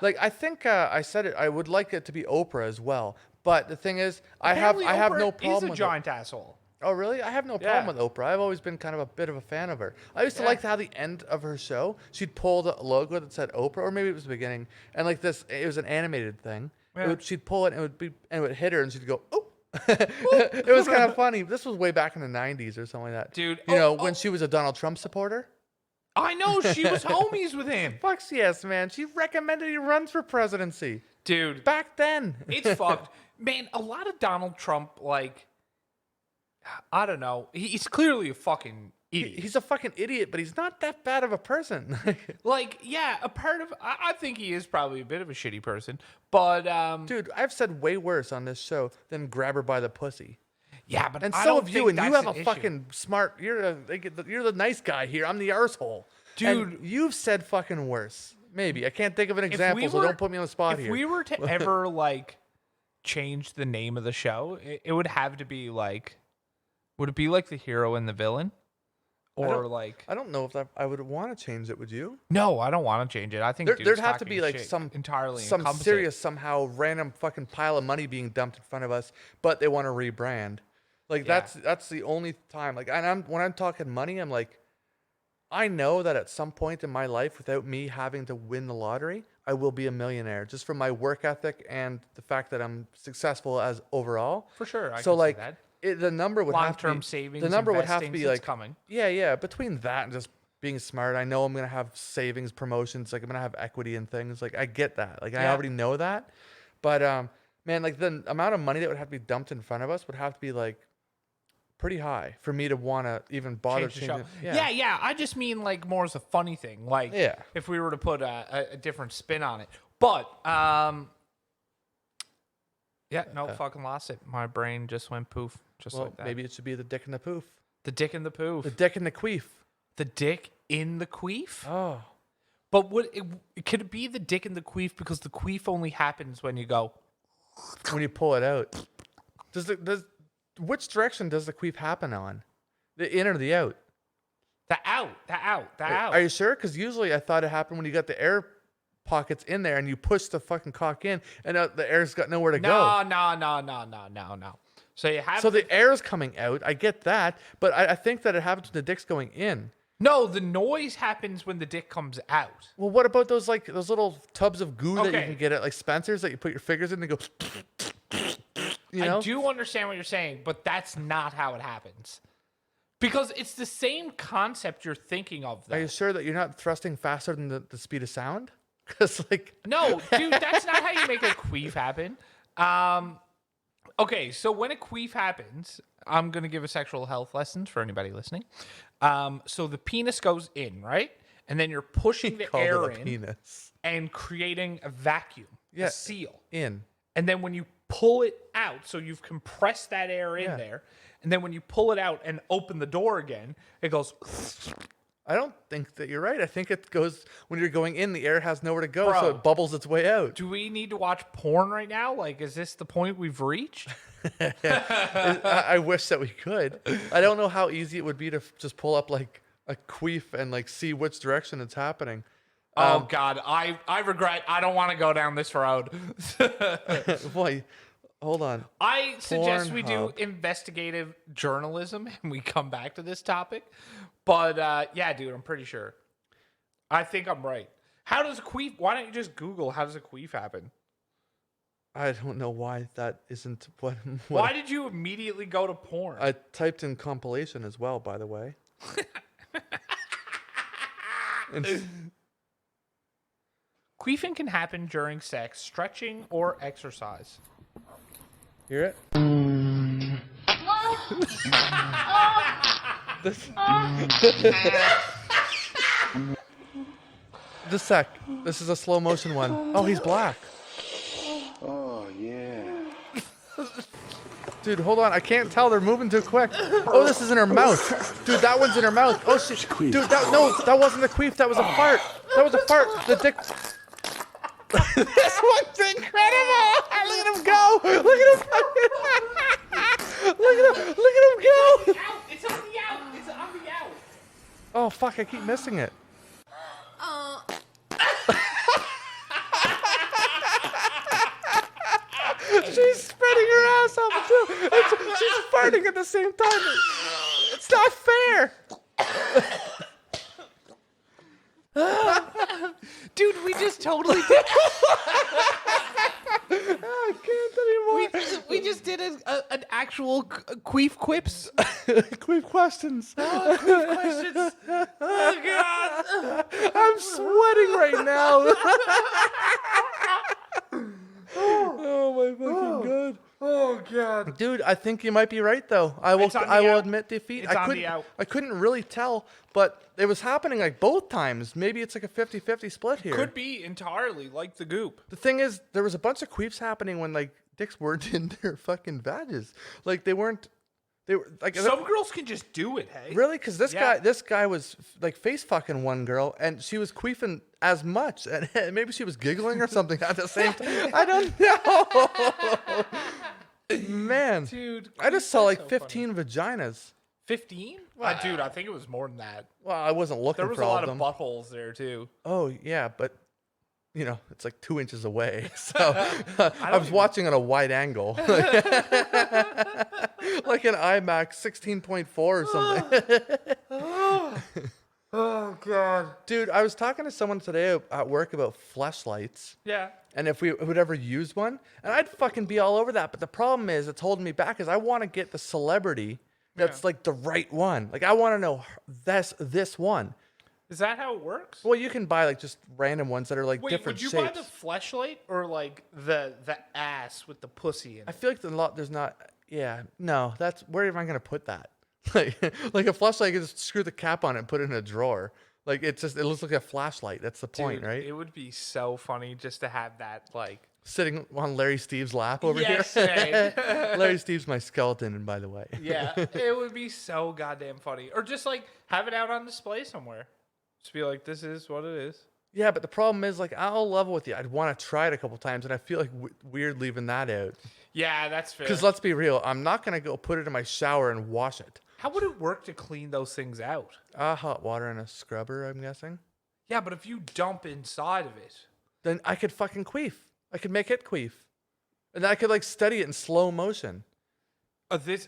like I think I said it. I would like it to be Oprah as well. But the thing is, I have Apparently no Oprah problem is a with giant asshole. Oh, really? I have no Yeah. problem with Oprah. I've always been kind of a bit of a fan of her. I used to like how the end of her show, she'd pull the logo that said Oprah, or maybe it was the beginning, and like this, it was an animated thing. Yeah. She'd pull it, and it would hit her, and she'd go, oh. It was kind of funny. This was way back in the 90s or something like that. Dude, You know, when she was a Donald Trump supporter? I know, she was homies with him. Fucks yes, man. She recommended he runs for presidency. Dude, Back then. it's fucked. Man, a lot of Donald Trump, like, I don't know. He's clearly a fucking idiot. He's a fucking idiot, but he's not that bad of a person. Like, yeah, a part of, I think he is probably a bit of a shitty person, but, Dude, I've said way worse on this show than grab her by the pussy. yeah, but And I so don't have you, think and you that's have an a issue. fucking smart. You're the nice guy here. I'm the arsehole. Dude. And you've said fucking worse. Maybe I can't think of an If example, we so were- don't put me on the spot If here. we were to ever, like, change the name of the show, it would have to be, like, would it be, like, the hero and the villain? Or, don't- like, I don't know if I would want to change it. Would you? no, I don't want to change it. I think There'd dude's have to talking be like shit some entirely some encompass it. serious somehow random fucking pile of money being dumped in front of us, but they want to rebrand. Like Yeah. that's the only time. Like, and when I'm talking money, I'm like, I know that at some point in my life, without me having to win the lottery, I will be a millionaire just from my work ethic and the fact that I'm successful as overall. For sure, I So can like see that. The number would have to Long-term be savings, the number would have to investings, be it's like coming. Yeah, between that and just being smart. I know I'm gonna have savings, promotions. Like I'm gonna have equity and things. Like I get that. Like I already know that. But man, like the amount of money that would have to be dumped in front of us would have to be like pretty high for me to want to even bother changing. Yeah. I just mean like more as a funny thing. Like if we were to put a different spin on it. But fucking lost it. My brain just went poof, just like that. Maybe it should be the dick and the poof. The dick and the poof. The dick and the queef. The dick in the queef. Oh, but could it be the dick and the queef because the queef only happens when you go when you pull it out? Which direction does the queef happen on? The in or the out? The out. Are you sure? Because usually I thought it happened when you got the air pockets in there and you push the fucking cock in and the air's got nowhere to go. No. So you have. So the air's coming out. I get that, but I think that it happens when the dick's going in. No, the noise happens when the dick comes out. Well, what about those little tubs of goo that you can get at like Spencer's that you put your fingers in and go? You know? I do understand what you're saying, but that's not how it happens. Because it's the same concept you're thinking of, though. Are you sure that you're not thrusting faster than the speed of sound? Because no, dude, that's not how you make a queef happen. Okay, so when a queef happens, I'm gonna give a sexual health lessons for anybody listening. So the penis goes in, right? And then you're pushing the air in penis. And creating a vacuum, a seal. In. And then when you pull it out, so you've compressed that air in there, and then when you pull it out and open the door again, it goes. I don't think that you're right. I think it goes when you're going in, the air has nowhere to go, so it bubbles its way out. Do we need to watch porn right now? Like, is this the point we've reached? I wish that we could. I don't know how easy it would be to just pull up like a queef and like see which direction it's happening. Oh God, I regret. I don't want to go down this road. Boy, hold on. I suggest we do investigative journalism and we come back to this topic. But yeah, dude, I'm pretty sure. I think I'm right. How does a queef? Why don't you just Google how does a queef happen? I don't know why that isn't what. Why did you immediately go to porn? I typed in compilation as well, by the way. Queefing can happen during sex, stretching, or exercise. Hear it? This sec. This is a slow motion one. Oh, he's black. Oh, yeah. Dude, hold on. I can't tell. They're moving too quick. Oh, this is in her mouth. Dude, that one's in her mouth. Oh, shit. Dude, that wasn't the queef. That was a fart. That was a fart. The dick. This one's incredible. Look at him go. Look at him. Look at him go. It's on the out. It's on the out. Oh, fuck. I keep missing it. She's spreading her ass out too. She's farting at the same time. It's not fair. Dude, we just totally did. I can't anymore. We just did an actual queef quips. Queef questions. Queef questions. Oh, God. I'm sweating right now. Oh my fucking god. Oh God. Dude, I think you might be right though. I will admit defeat. I couldn't really tell, but it was happening like both times. Maybe it's like a 50-50 split here. Could be entirely like the goop. The thing is, there was a bunch of queefs happening when like dicks weren't in their fucking vages. Like they were like some girls can just do it, hey? Really? Because this guy was like face fucking one girl, and she was queefing as much, and maybe she was giggling or something at the same time. I don't know. Man, dude, I just saw like 15 vaginas. 15? Dude, I think it was more than that. Well, I wasn't looking for all of them. There was a lot of buttholes there too. Oh yeah, but you know, it's like 2 inches away. So I was watching at a wide angle. Like an IMAX 16.4 or something. Oh, God. Dude, I was talking to someone today at work about fleshlights. Yeah. And if we would ever use one. And I'd fucking be all over that. But the problem is, it's holding me back, is I want to get the celebrity that's like the right one. Like, I want to know this one. Is that how it works? Well, you can buy like just random ones that are like Wait, different would you shapes. buy the Fleshlight or like the ass with the pussy in I it? feel like there's not. Yeah, no. That's where am I gonna put that? Like a flashlight, you can just screw the cap on it and put it in a drawer. Like it looks like a flashlight. That's the point, Dude, right? It would be so funny just to have that like Sitting on Larry Steve's lap over Yes, here. man. Larry Steve's my skeleton, and by the way. Yeah, it would be so goddamn funny. Or just like have it out on display somewhere. Just be like, this is what it is. Yeah, but the problem is, like, I'll level with you. I'd want to try it a couple times, and I feel like weird leaving that out. Yeah, that's fair. Because let's be real, I'm not gonna go put it in my shower and wash it. How would it work to clean those things out? Hot water and a scrubber, I'm guessing. Yeah, but if you dump inside of it. Then I could fucking queef. I could make it queef, and then I could like study it in slow motion.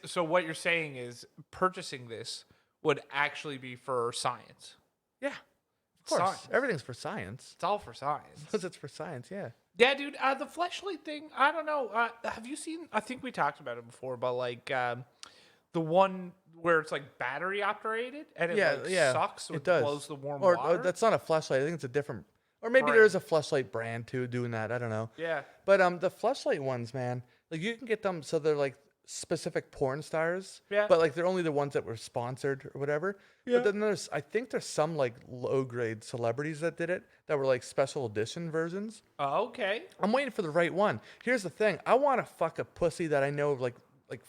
So what you're saying is purchasing this would actually be for science. Yeah, of course. Science. Everything's for science. It's all for science. Because it's for science, yeah. Yeah, dude. The Fleshlight thing, I don't know. Have you seen? I think we talked about it before, but like the one where it's like battery operated and it sucks, so it does. blows the warm or water. that's not a flashlight. I think it's a different. Or maybe Right. there is a flashlight brand too doing that. I don't know. Yeah. But the flashlight ones, man, like you can get them so they're like specific porn stars. Yeah. But like they're only the ones that were sponsored or whatever. Yeah. But then I think there's some like low grade celebrities that did it that were like special edition versions. Oh, okay. I'm waiting for the right one. Here's the thing. I want to fuck a pussy that I know like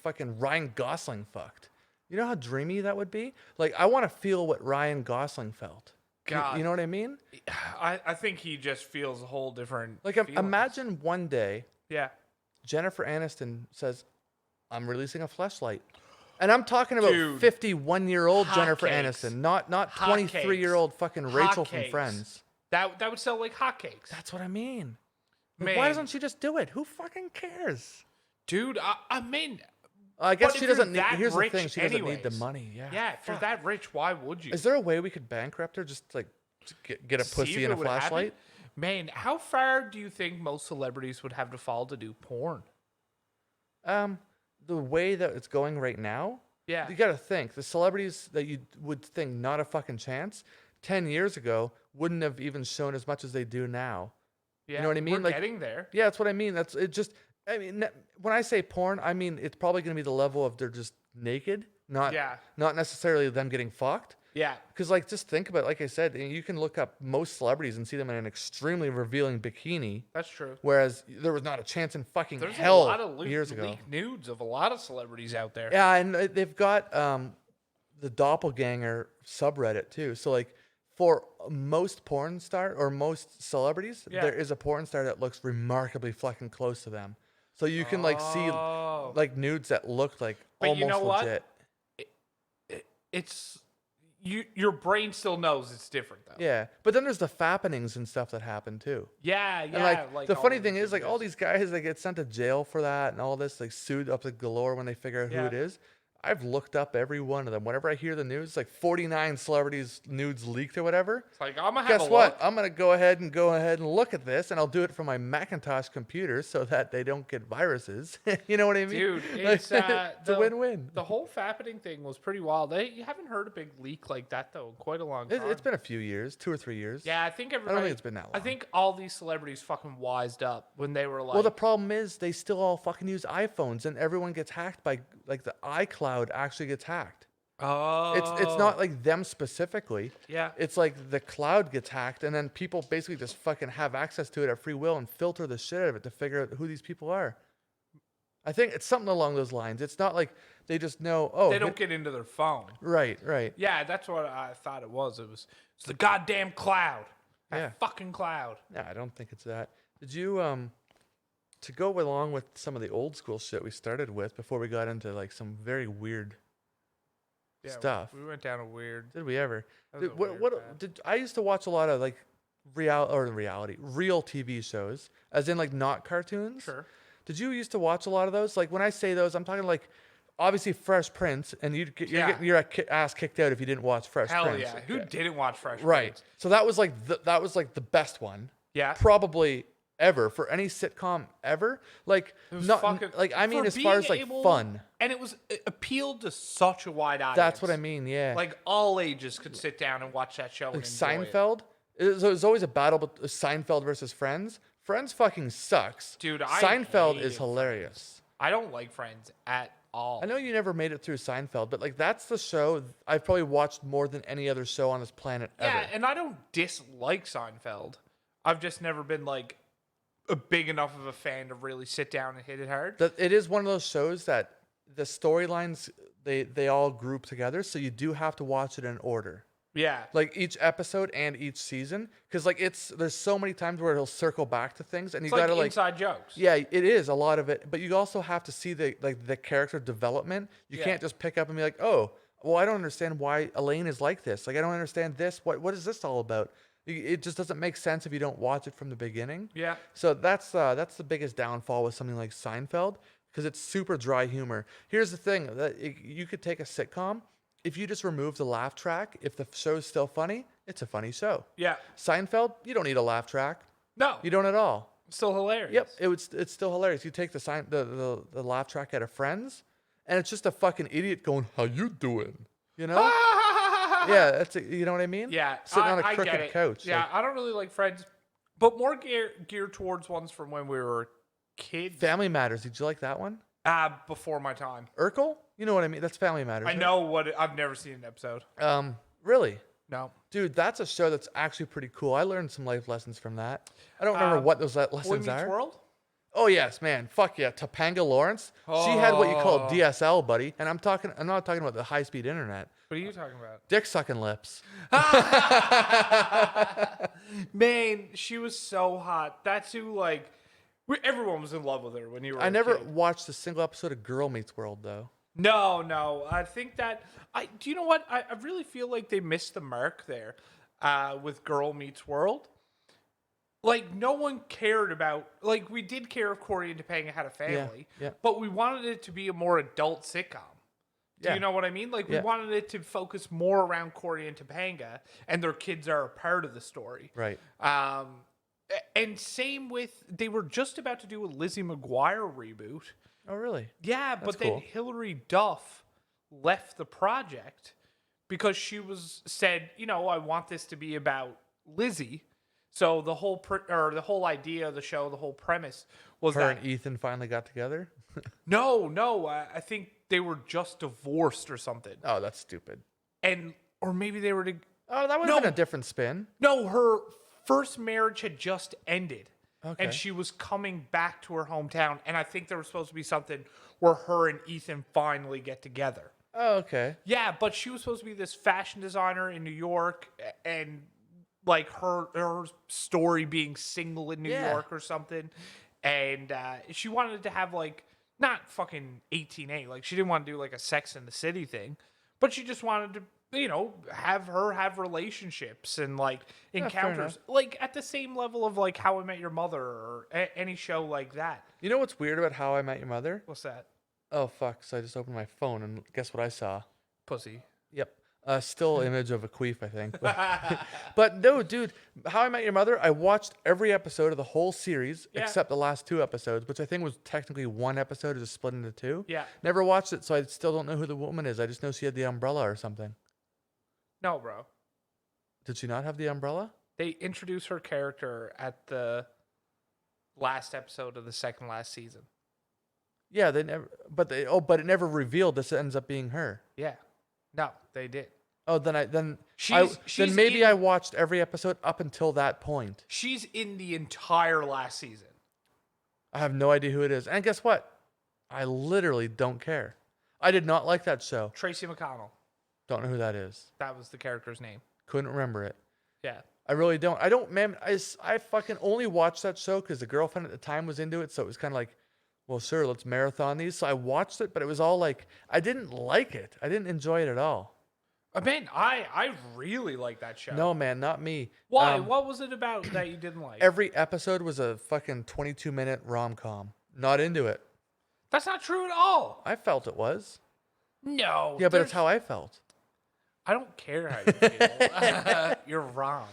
fucking Ryan Gosling fucked. You know how dreamy that would be? Like I want to feel what Ryan Gosling felt. God. You know what I mean? I think he just feels a whole different. Like feelings. imagine one day Yeah. Jennifer Aniston says, "I'm releasing a fleshlight," and I'm talking about Dude. 51-year-old Jennifer Hotcakes. Aniston, not Hotcakes. 23-year-old fucking Rachel from Hotcakes. Friends. That would sell like hotcakes. That's what I mean. Like, Man. why doesn't she just do it? Who fucking cares? Dude, I mean, I guess but she if you're doesn't need. that Here's the rich thing: she doesn't need the anyways. money. Yeah. yeah, if you're Fuck. that rich, why would you? Is there a way we could bankrupt her? Just like to get a See pussy if and it a would happen? flashlight? Man, how far do you think most celebrities would have to fall to do porn? The way that it's going right now, Yeah. you got to think the celebrities that you would think not a fucking chance 10 years ago wouldn't have even shown as much as they do now. Yeah, know what I mean? We're Like- getting there. Yeah, that's what I mean. That's it. Just I mean, when I say porn, I mean it's probably going to be the level of they're just naked, not necessarily them getting fucked. Yeah. Because like just think about it, like I said, you can look up most celebrities and see them in an extremely revealing bikini, That's true. whereas there was not a chance in fucking There's hell a lot of years ago. leaked nudes of a lot of celebrities out there. Yeah, and they've got the doppelganger subreddit too. So like for most porn star or most celebrities, Yeah. there is a porn star that looks remarkably fucking close to them. So you can like see Oh. like nudes that look like But almost you know what? legit. It's your brain still knows it's different though. Yeah, but then there's the fappenings and stuff that happen too. Yeah, And yeah. like the all funny of thing the is, like all videos. these guys that get sent to jail for that and all this, like sued up to galore when they figure out who Yeah. it is. I've looked up every one of them. Whenever I hear the news, like 49 celebrities nudes leaked or whatever. It's like I'm gonna have Guess a what? look. I'm gonna go ahead and look at this, and I'll do it from my Macintosh computer so that they don't get viruses. You know what I mean? Dude, Like, it's it's a win-win. The whole fappening thing was pretty wild. You haven't heard a big leak like that though in quite a long time. It's been a few years, 2 or 3 years. yeah, I think I don't everybody. think it's been that long. I think all these celebrities fucking wised up when they were like, Well, the problem is they still all fucking use iPhones, and everyone gets hacked by like the iCloud actually gets hacked. oh, It's not like them specifically. Yeah. It's like the cloud gets hacked, and then people basically just fucking have access to it at free will and filter the shit out of it to figure out who these people are. I think it's something along those lines. It's not like they just know. Oh, they don't get into their phone. right. Yeah, that's what I thought it was. It's the goddamn cloud. That Yeah. fucking cloud. No, I don't think it's that. Did you to go along with some of the old school shit we started with before we got into like some very weird Yeah, stuff? We went down a weird. Did we ever? That was Did, a weird what path. did I used to watch a lot of like real TV shows, as in like not cartoons. Sure. Did you used to watch a lot of those? Like when I say those, I'm talking like obviously Fresh Prince, and you're Yeah. getting your ass kicked out if you didn't watch Fresh Hell Prince. yeah. Who didn't watch Fresh Right. Prince? So that was like the best one. Yeah. Probably ever for any sitcom ever. Like, not fucking, like I mean, for as far as like being able- fun. And it appealed to such a wide audience. That's what I mean. Yeah. Like all ages could sit down and watch that show. Like and enjoy it. Seinfeld. It was always a battle, but Seinfeld versus Friends. Friends fucking sucks. Dude, Seinfeld hated is hilarious. I don't like Friends at all. I know you never made it through Seinfeld, but like that's the show I've probably watched more than any other show on this planet ever. Yeah, and I don't dislike Seinfeld. I've just never been like a big enough of a fan to really sit down and hit it hard. It is one of those shows that the storylines they all group together, so you do have to watch it in order. Yeah. Like each episode and each season, because like there's so many times where it'll circle back to things, and you It's like gotta like inside jokes. yeah, it is a lot of it, but you also have to see the character development. You Yeah. can't just pick up and be like, oh, well, I don't understand why Elaine is like this. Like I don't understand this. What is this all about? It just doesn't make sense if you don't watch it from the beginning. Yeah. So that's the biggest downfall with something like Seinfeld, because it's super dry humor. Here's the thing: you could take a sitcom. If you just remove the laugh track, if the show's still funny, it's a funny show. Yeah. Seinfeld, you don't need a laugh track. No. You don't at all. Still hilarious. Yep, it's still hilarious. You take the laugh track out of Friends, and it's just a fucking idiot going, "How you doing?" You know? Yeah, you know what I mean? Yeah. Sitting on a I get crooked it. couch. Yeah, like, I don't really like Friends, but more geared towards ones from when we were kids. Family Matters. Did you like that one? Before my time. Urkel? You know what I mean? That's Family Matters. I right? know I've never seen an episode. Really? No. Dude, that's a show that's actually pretty cool. I learned some life lessons from that. I don't remember what those Boy lessons Meets are. World? Oh yes, man. Fuck yeah. Topanga Lawrence. She had what you call Oh. DSL, buddy. And I'm not talking about the high-speed internet. What are you talking about? Dick sucking lips. Man, she was so hot. That's who, like, everyone was in love with her when you were I a never kid. watched a single episode of Girl Meets World though. No. I think that do you know what? I really feel like they missed the mark there with Girl Meets World. Like, no one cared about, like, we did care if Corey and Topanga had a family, yeah. but we wanted it to be a more adult sitcom. Do Yeah. you know what I mean? Like, we Yeah. wanted it to focus more around Corey and Topanga, and their kids are a part of the story. Right. And same with, they were just about to do a Lizzie McGuire reboot. Oh really? Yeah, That's but then cool. Hillary Duff left the project because she said, I want this to be about Lizzie. So the whole the whole idea of the show, the whole premise was Her that and Ethan finally got together. no, I think they were just divorced or something, Oh, that's stupid. or maybe they were Oh, that would have No. been a different spin. no, her first marriage had just ended. Okay. And she was coming back to her hometown, and I think there was supposed to be something where her and Ethan finally get together. Oh, okay. Yeah, but she was supposed to be this fashion designer in New York, and like her story being single in New Yeah. York or something, and she wanted to have like not fucking 18A, like she didn't want to do like a Sex in the City thing, but she just wanted to have relationships and like fair encounters, like at the same level of like How I Met Your Mother or any show like that. You know what's weird about How I Met Your Mother? What's that? Oh fuck! So I just opened my phone and guess what I saw? Pussy. Yep. Still image of a queef, I think. But no, dude, How I Met Your Mother, I watched every episode of the whole series Yeah. except the last 2 episodes, which I think was technically one episode, just split into 2. Yeah. Never watched it, so I still don't know who the woman is. I just know she had the umbrella or something. No, bro. Did she not have the umbrella? They introduced her character at the last episode of the second last season. Yeah, they never. But it never revealed this ends up being her. Yeah. No, they did. Oh, then She's maybe in- I watched every episode up until that point. She's in the entire last season. I have no idea who it is, and guess what? I literally don't care. I did not like that show. Tracy McConnell. Don't know who that is. That was the character's name. Couldn't remember it. Yeah. I really don't. I don't, man. I fucking only watched that show because the girlfriend at the time was into it. So it was kind of like, well, sure, let's marathon these. So I watched it, but it was all like, I didn't like it. I didn't enjoy it at all. Man, I really like that show. No, man, not me. Why? What was it about that you didn't like? Every episode was a fucking 22-minute rom-com. Not into it. That's not true at all. I felt it was. No. Yeah, but there's- it's how I felt. I don't care how you feel. You're wrong.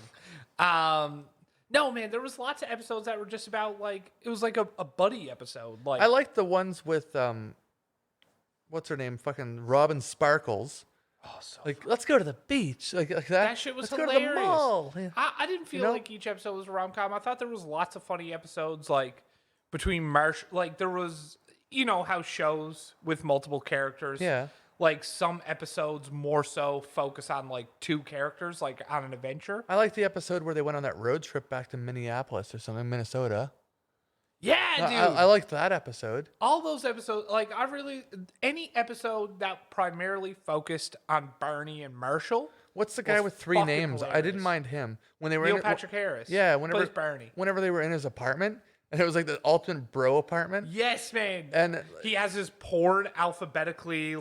No, man, there was lots of episodes that were just about like it was like a buddy episode. Like I liked the ones with what's her name? Fucking Robin Sparkles. oh, so Like, let's go to the beach. Like that. that shit was let's hilarious. Go to the mall. Yeah. I didn't feel know? like each episode was a rom com. I thought there was lots of funny episodes like between Marsh. Like there was, you know, how shows with multiple characters. Yeah. Like some episodes more so focus on like two characters, like on an adventure. I liked the episode where they went on that road trip back to Minneapolis or something, Minnesota. Yeah, dude. I liked that episode. All those episodes, like any episode that primarily focused on Barney and Marshall. What's the guy was with three fucking names? I hilarious. didn't mind him when they were Neil in Patrick Harris. Yeah, whenever plays Barney. whenever they were in his apartment, and it was like the ultimate bro apartment. Yes, man. And he has his porn alphabetically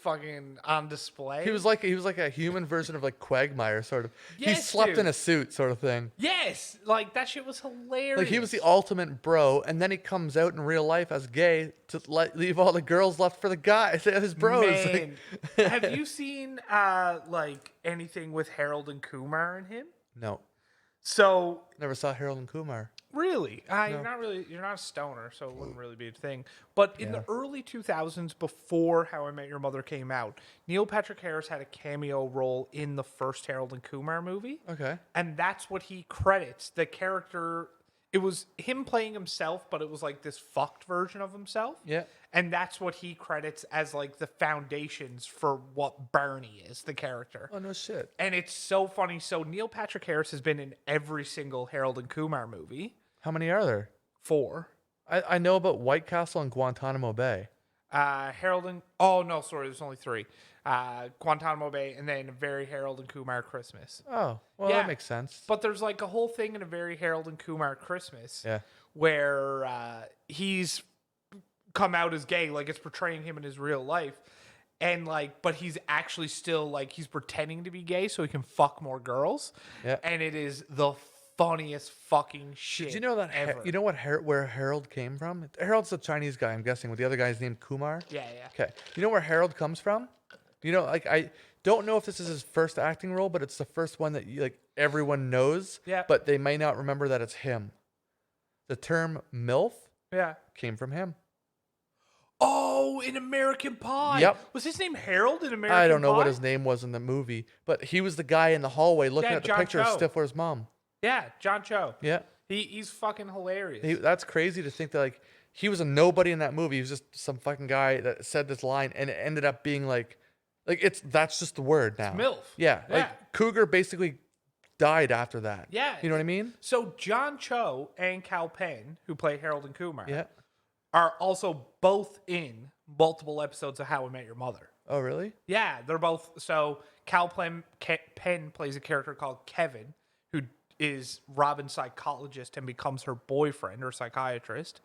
fucking on display. he was like a human version of like Quagmire, sort of. He Yes, slept in dude. a suit, sort of thing. Yes, like that shit was hilarious. Like he was the ultimate bro, and then he comes out in real life as gay to leave all the girls left for the guys, his bros. Man, have you seen like anything with Harold and Kumar in him? No, So never saw Harold and Kumar. really, you're not a stoner, so it wouldn't really be a thing. But in the early 2000s, before How I Met Your Mother came out, Neil Patrick Harris had a cameo role in the first Harold and Kumar movie. Okay. And that's what he credits. The character, it was him playing himself, but it was like this fucked version of himself. Yeah. And that's what he credits as like the foundations for what Barney is, the character. Oh no shit. And it's so funny. So Neil Patrick Harris has been in every single Harold and Kumar movie. How many are there? 4. I know about White Castle and Guantanamo Bay. Harold and oh no, sorry, there's only 3. Guantanamo Bay, and then a Very Harold and Kumar Christmas. Oh, well, Yeah. that makes sense. But there's like a whole thing in a Very Harold and Kumar Christmas Yeah. where he's come out as gay, like it's portraying him in his real life. And like, but he's actually still like, he's pretending to be gay so he can fuck more girls. Yeah. And it is the funniest fucking shit. Did you know that? ever. You know what? Where Harold came from? Harold's a Chinese guy, I'm guessing. With the other guy's named Kumar. Yeah, yeah. Okay. You know where Harold comes from? You know, like I don't know if this is his first acting role, but it's the first one that like everyone knows. Yeah. But they may not remember that it's him. The term MILF Yeah. came from him. Oh, in American Pie. Yep. Was his name Harold in American Pie? I don't know what his name was in the movie, but he was the guy in the hallway looking Yeah, at the John picture Cho. of Stifler's mom. Yeah, John Cho. Yeah. He's fucking hilarious. That's crazy to think that like he was a nobody in that movie. He was just some fucking guy that said this line, and it ended up being like that's just the word now. MILF. Yeah, Yeah. like Cougar basically died after that. Yeah. You know what I mean? So John Cho and Cal Penn, who play Harold and Kumar, Yeah. are also both in multiple episodes of How I Met Your Mother. Oh, really? Yeah, they're both. So Penn plays a character called Kevin, who is Robin's psychologist and becomes her boyfriend or psychiatrist.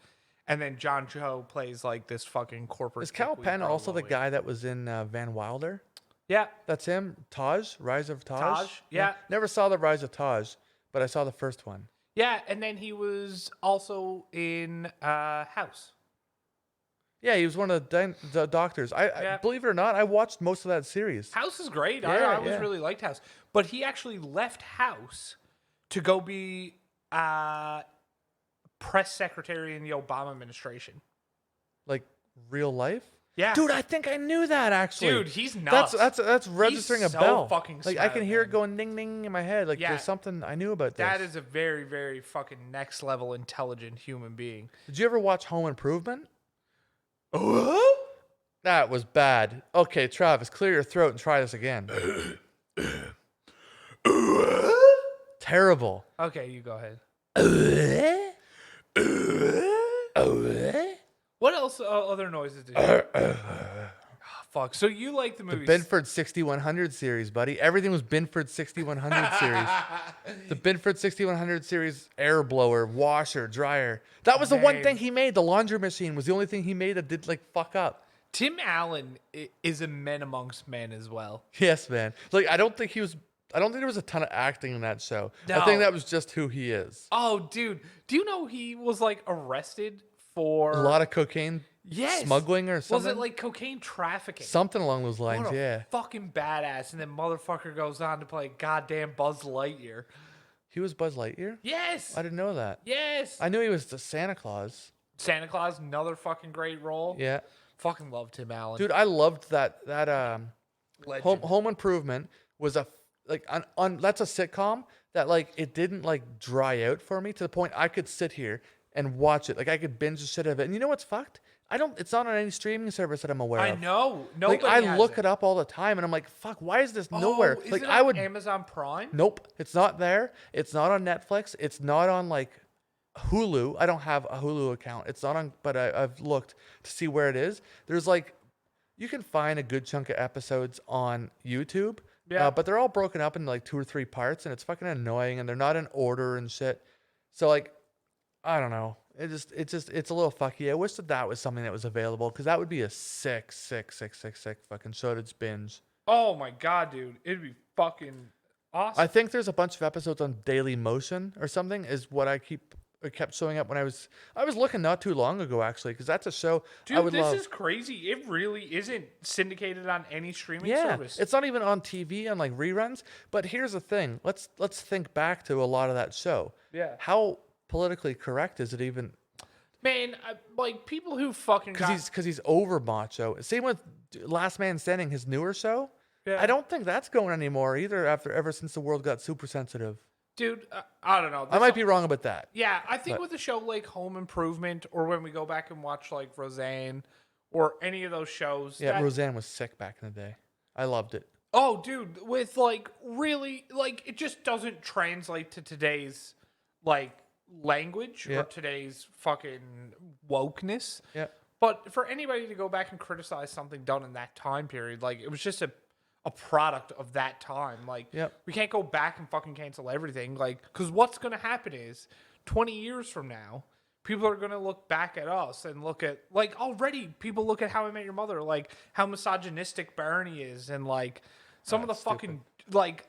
And then John Cho plays like this fucking corporate. Is Cal dickweed Penn bro also the Louie. guy that was in Van Wilder? Yeah, That's him. Taj, Rise of Taj. Taj, yeah. Never saw the Rise of Taj, but I saw the first one. yeah, and then he was also in House. Yeah, he was one of the doctors. I Yeah. believe it or not, I watched most of that series. House is great. Yeah, I always yeah. really liked House, but he actually left House to go be press secretary in the Obama administration. Like real life. Yeah, Dude, I think I knew that actually. Dude, he's nuts. That's registering a so bell. fucking like I smart, can hear it man. going ding ding in my head. Like Yeah. there's something I knew about this. That is a very, very fucking next level intelligent human being. Did you ever watch Home Improvement? That was bad. Okay, Travis, clear your throat and try this again. Terrible. Okay, you go ahead. The What else? Other noises did you? Fuck. So you like the movie? Binford 6100 series, buddy. Everything was Binford 6100 series. The Binford 6100 series air blower, washer, dryer. That was the one Man. thing he made. The laundry machine was the only thing he made that did like fuck up. Tim Allen is a man amongst men as well. Yes, man. Like I don't think there was a ton of acting in that show. I No. think that was just who he is. Oh, dude. Do you know he was like arrested for A lot of cocaine yes. smuggling or something. Was it like cocaine trafficking? Something along those lines, What a yeah. fucking badass. And then motherfucker goes on to play goddamn Buzz Lightyear. He was Buzz Lightyear? Yes. I didn't know that. Yes. I knew he was the Santa Claus. Santa Claus, another fucking great role. Yeah. Fucking love Tim Allen. Dude, I loved that Legend. Home Improvement was that's a sitcom that like it didn't like dry out for me to the point I could sit here and watch it. Like I could binge the shit out of it. And you know what's fucked? It's not on any streaming service that I'm aware of. I know. Like Nobody I has look it up all the time and I'm like, fuck, why is this nowhere? Is Like it I on would Amazon Prime? Nope, it's not there. It's not on Netflix. It's not on like Hulu. I don't have a Hulu account. It's not on, but I've looked to see where it is. There's like, you can find a good chunk of episodes on YouTube. Yeah. But they're all broken up into like 2 or 3 parts, and it's fucking annoying, and they're not in order and shit. So like, I don't know. It's a little fucky. I wish that was something that was available because that would be a sick fucking show to binge. Oh my god, dude, it'd be fucking awesome. I think there's a bunch of episodes on Daily Motion or something is what it kept showing up when I was looking not too long ago actually because that's a show Dude, I would love. this is crazy. It really isn't syndicated on any streaming Yeah, service. it's not even on TV on like reruns. But here's the thing: let's think back to a lot of that show. Yeah. How politically correct is it even? Man, like people who fucking Because he's over macho. Same with Last Man Standing, his newer show. Yeah. I don't think that's going anymore either. Ever since the world got super sensitive. Dude, I don't know. I might be wrong about that. Yeah, I think with a show like Home Improvement, or when we go back and watch like Roseanne, or any of those shows. Yeah, Roseanne was sick back in the day. I loved it. Oh, dude, with like really like it just doesn't translate to today's like language or today's fucking wokeness. Yeah. But for anybody to go back and criticize something done in that time period, like it was just a product of that time. Like we can't go back and fucking cancel everything. Like, because what's gonna happen is 20 years from now, people are gonna look back at us and look at like already people look at How I Met Your Mother, like how misogynistic Barney is, and like some of the fucking like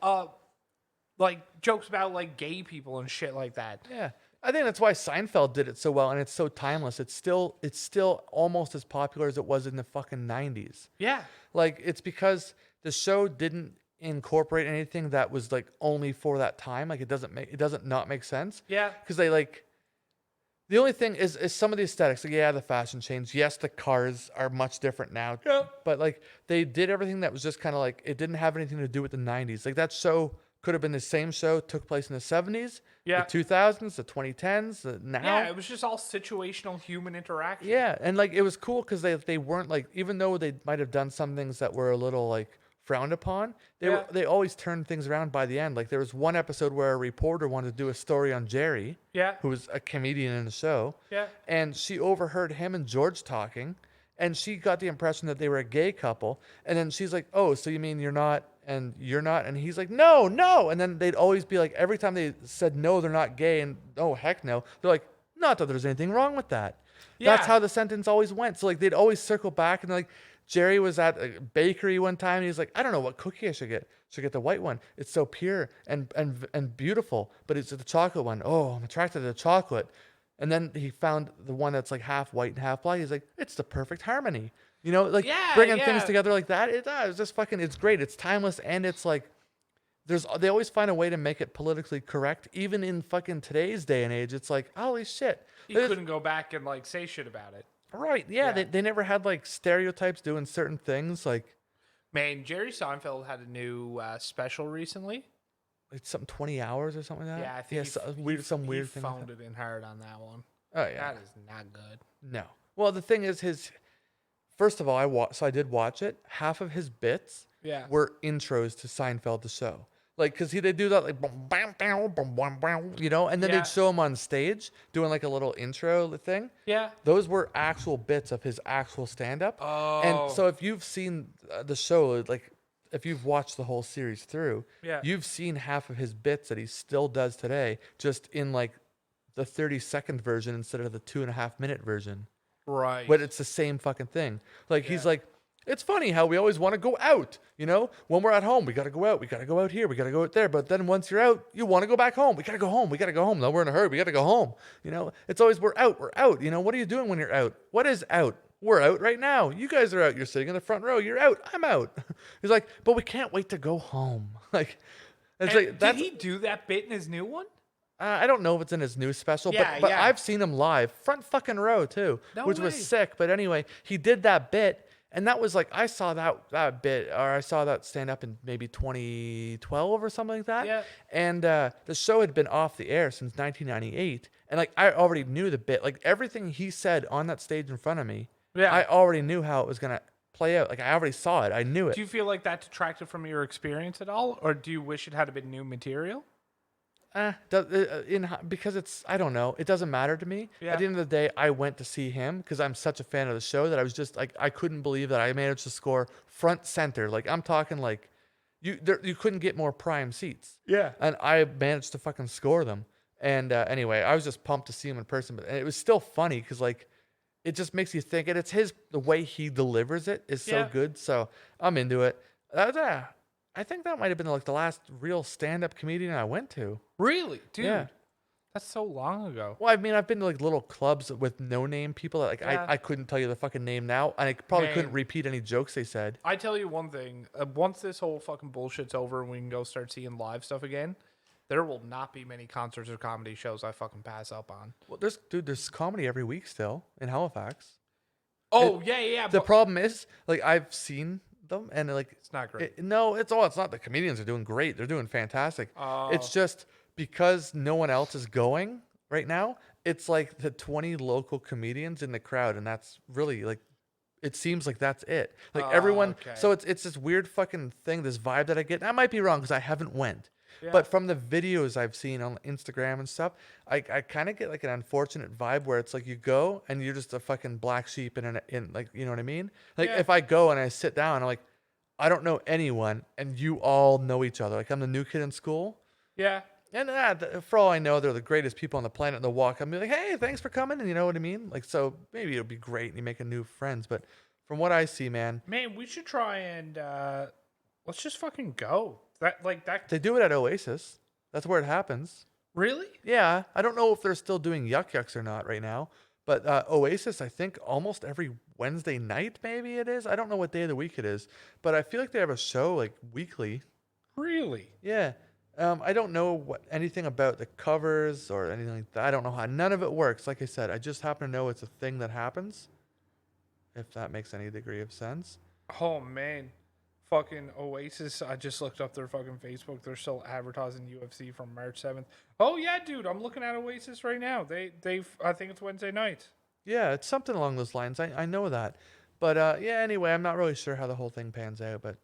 jokes about like gay people and shit like that. Yeah. I think that's why Seinfeld did it so well, and it's so timeless. It's still almost as popular as it was in the fucking 90s. Yeah. Like, it's because the show didn't incorporate anything that was like only for that time. Like, it doesn't not make sense. Yeah. Because they like, the only thing is some of the aesthetics. Like, yeah, the fashion changed. Yes, the cars are much different now. Yeah. But like, they did everything that was just kind of like, it didn't have anything to do with the 90s. Like, that show could have been the same show, took place in the 70s, the 2000s, the 2010s, the now. Yeah, it was just all situational human interaction. Yeah, and like it was cool because they weren't like, even though they might have done some things that were a little like frowned upon, they always turned things around by the end. Like there was one episode where a reporter wanted to do a story on Jerry, who was a comedian in the show, and she overheard him and George talking, and she got the impression that they were a gay couple, and then she's like, "Oh, so you mean you're not?" And you're not, and he's like, no. And then they'd always be like, every time they said no, they're not gay, and oh heck no, they're like, not that there's anything wrong with that. That's how the sentence always went. So like they'd always circle back, and like Jerry was at a bakery one time, and he's like, I don't know what cookie I should get. Should get the white one. It's so pure and beautiful, but it's the chocolate one. Oh, I'm attracted to the chocolate. And then he found the one that's like half white and half black. He's like, it's the perfect harmony. You know, like bringing things together like that. It's just fucking, it's great. It's timeless. And it's like, they always find a way to make it politically correct. Even in fucking today's day and age, it's like, holy shit. You couldn't go back and like say shit about it. Right. Yeah. They never had like stereotypes doing certain things. Like, man, Jerry Seinfeld had a new special recently. It's something 20 hours or something like that. Yeah, I think some weird he thing. Phoned it in hard on that one. Oh yeah. That is not good. No. Well, the thing is first of all, I did watch it. Half of his bits were intros to Seinfeld the show. Like, because they do that, like, boom, bam, bam, boom, bam, bam, you know? And then they'd show him on stage doing, like, a little intro thing. Yeah. Those were actual bits of his actual stand-up. Oh. And so if you've seen the show, like, if you've watched the whole series through, you've seen half of his bits that he still does today, just in, like, the 30-second version instead of the 2.5-minute version. Right. But it's the same fucking thing. Like, he's like, it's funny how we always want to go out, you know? When we're at home, we got to go out. We got to go out here. We got to go out there. But then once you're out, you want to go back home. We got to go home. We got to go home. No, we're in a hurry. We got to go home. You know? It's always, we're out. We're out. You know? What are you doing when you're out? What is out? We're out right now. You guys are out. You're sitting in the front row. You're out. I'm out. He's like, but we can't wait to go home. Like, It's And like did he do that bit in his new one? I don't know if it's in his new special, Yeah, but yeah. I've seen him live, front fucking row too, No which was way. sick. But anyway, he did that bit, and that was like I saw that bit, or I saw that stand up in maybe 2012 or something like that. Yeah. And the show had been off the air since 1998, and like I already knew the bit, like everything he said on that stage in front of me. Yeah. I already knew how it was gonna play out. Like I already saw it. I knew it. Do you feel like that detracted from your experience at all, or do you wish it had been new material? Because it's I don't know, it doesn't matter to me. Yeah. At the end of the day, I went to see him because I'm such a fan of the show that I was just like I couldn't believe that I managed to score front center. Like I'm talking like you couldn't get more prime seats. Yeah. And I managed to fucking score them. And anyway, I was just pumped to see him in person, but it was still funny because like it just makes you think, and it's the way he delivers it is so Yeah. good. So I'm into it. I think that might have been like the last real stand-up comedian I went to. Really, dude? Yeah. That's so long ago. Well, I mean, I've been to like little clubs with no-name people that like Yeah. I couldn't tell you the fucking name now, and I probably couldn't Man. repeat any jokes they said. I tell you one thing. Once this whole fucking bullshit's over and we can go start seeing live stuff again, there will not be many concerts or comedy shows I fucking pass up on. Well, there's comedy every week still in Halifax. Oh, yeah. The But problem is, like, I've seen them, and like, it's not great. it's not the comedians are doing great. They're doing fantastic. Oh. It's just because no one else is going right now. It's like the 20 local comedians in the crowd, and that's really like, it seems like that's it. Like everyone. okay. So it's this weird fucking thing, this vibe that I get. And I might be wrong because I haven't went. Yeah. But from the videos I've seen on Instagram and stuff, I kind of get like an unfortunate vibe where it's like you go and you're just a fucking black sheep in like, you know what I mean? Like Yeah. if I go and I sit down, I'm like, I don't know anyone, and you all know each other. Like I'm the new kid in school, yeah. and for all I know, they're the greatest people on the planet. And they'll walk up and be like, "Hey, thanks for coming," and you know what I mean? Like so, maybe it'll be great and you make a new friends. But from what I see, man, Man, we should try and let's just fucking go. That they do it at Oasis. That's where it happens. really? Yeah, I don't know if they're still doing Yuck Yucks or not right now, but Oasis, I think almost every Wednesday night, maybe it is. I don't know what day of the week it is, but I feel like they have a show like weekly. Really? Yeah. I don't know anything about the covers or anything like that. I don't know how. None of it works. Like I said, I just happen to know it's a thing that happens, if that makes any degree of sense. Oh man. Fucking Oasis, I just looked up their fucking Facebook. They're still advertising UFC from March 7th. Oh yeah, dude, I'm looking at Oasis right now. They I think it's Wednesday night. Yeah, it's something along those lines. I know that. But yeah, anyway, I'm not really sure how the whole thing pans out, but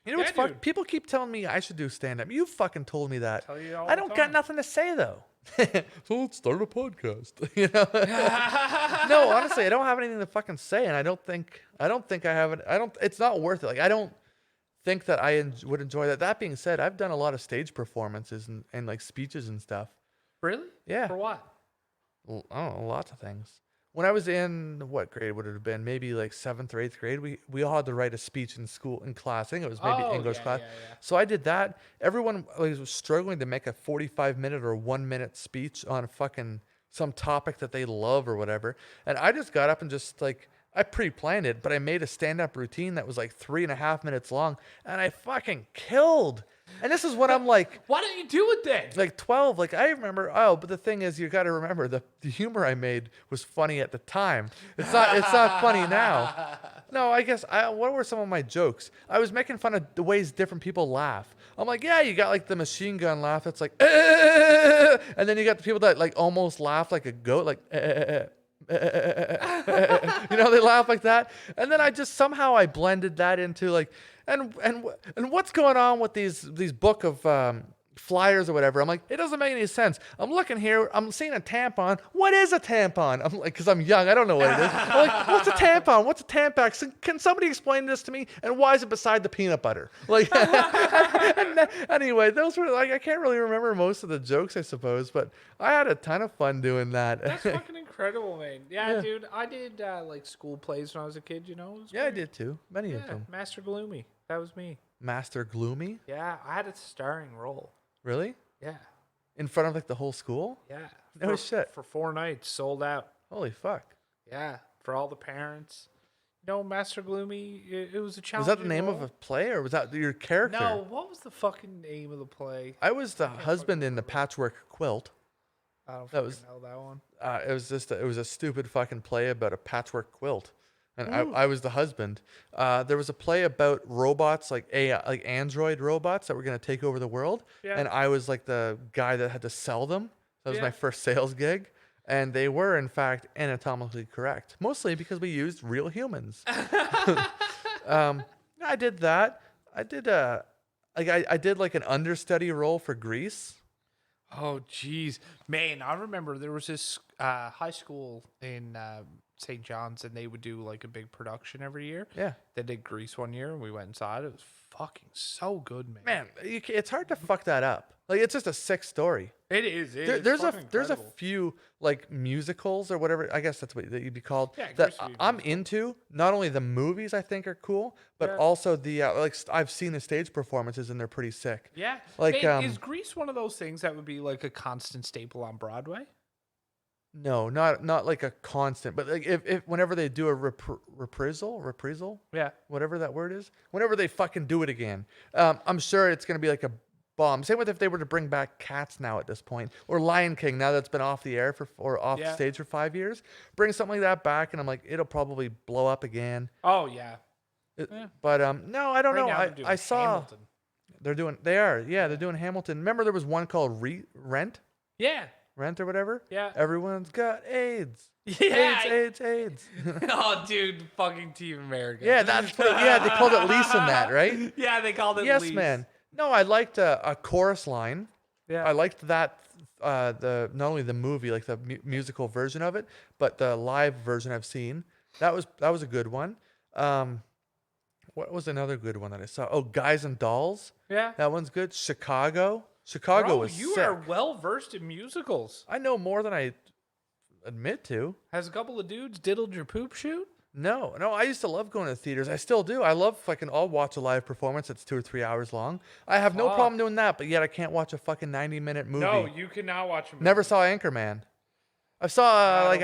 you know what's Yeah, fun? dude. People keep telling me I should do stand up. You fucking told me that. Tell you all I the don't got time. nothing to say though. So let's start a podcast. You know? No, honestly, I don't have anything to fucking say, and I don't think I have it. It's not worth it. Like I don't think that I would enjoy that. That being said, I've done a lot of stage performances and like speeches and stuff. Really? Yeah. For what? I don't know, lots of things. When I was in what grade would it have been? Maybe like 7th or 8th grade. We all had to write a speech in school in class. I think it was maybe Oh, English yeah, class. yeah, yeah. So I did that. Everyone was struggling to make a 45-minute or 1-minute speech on fucking some topic that they love or whatever. And I just got up and just like I pre-planned it, but I made a stand-up routine that was like 3.5 minutes long, and I fucking killed. And this is what I'm like. Why don't you do it then? Like 12, like I remember. Oh, but the thing is, you got to remember the humor I made was funny at the time. It's not funny now. No, I guess what were some of my jokes? I was making fun of the ways different people laugh. I'm like, yeah, you got like the machine gun laugh. It's like, and then you got the people that like almost laugh like a goat, like. You know, they laugh like that, and then I just somehow I blended that into like, and what's going on with these book of flyers or whatever? I'm like, it doesn't make any sense. I'm looking here, I'm seeing a tampon. What is a tampon? I'm like, because I'm young, I don't know what it is. I'm like, what's a tampon? What's a Tampax? Can somebody explain this to me? And why is it beside the peanut butter? Like, anyway, those were like, I can't really remember most of the jokes, I suppose, but I had a ton of fun doing that. That's fucking incredible, man. Yeah, dude. I did like school plays when I was a kid. You know. It was Yeah, I great. did too. Many of Yeah, them. Master Gloomy. That was me. Master Gloomy? Yeah, I had a starring role. Really? Yeah. In front of like the whole school? Yeah. No shit. For 4 nights, sold out. Holy fuck. Yeah, for all the parents. No, Master Gloomy. It was a challenge. Was that the name of a play, or was that your character? No, what was the fucking name of the play? I was the husband in the patchwork quilt. I don't That was- fucking know that one. It was just it was a stupid fucking play about a patchwork quilt, and I was the husband. There was a play about robots, like android robots that were gonna take over the world, Yeah. and I was like the guy that had to sell them. That was Yeah. my first sales gig, and they were in fact anatomically correct, mostly because we used real humans. I did that. I did I did like an understudy role for Grease. Oh, jeez. Man, I remember there was this high school in St. John's, and they would do like a big production every year. Yeah. They did Grease one year, and we went inside. It was fucking so good, man. Man, it's hard to fuck that up. Like, it's just a sick story. It is. There's a few like musicals or whatever. I guess that's what you'd be called. Yeah, that Grease would be I'm into. Not only the movies I think are cool, but Yeah. also the I've seen the stage performances and they're pretty sick. Yeah. Like, Man, is Grease one of those things that would be like a constant staple on Broadway? No, not like a constant, but like if whenever they do a reprisal, Yeah. whatever that word is, whenever they fucking do it again, I'm sure it's gonna be like a bomb. Same with if they were to bring back Cats now at this point, or Lion King now that's been off the air or off Yeah. stage for 5 years. Bring something like that back, and I'm like, it'll probably blow up again. Oh, yeah. But no, I don't Right know. now they're doing I saw Hamilton. they're doing Hamilton. Remember there was one called Rent Yeah. or whatever. Yeah. Everyone's got AIDS. Yeah. AIDS. Oh, dude, fucking Team America. Yeah, they called it Lisa in that, right? Yeah, they called it Yes, Lise. man. No, I liked a chorus line. Yeah. I liked that the not only the movie, like the musical version of it, but the live version I've seen. That was a good one. What was another good one that I saw? Oh, Guys and Dolls. Yeah. That one's good. Chicago Bro, was you sick. are well versed in musicals. I know more than I admit to. Has a couple of dudes diddled your poop shoot? No, I used to love going to theaters. I still do. I love I'll watch a live performance that's 2 or 3 hours long. I have no Fuck. problem doing that, but yet I can't watch a fucking 90-minute movie. No, you cannot watch a movie. Never saw Anchorman. I saw like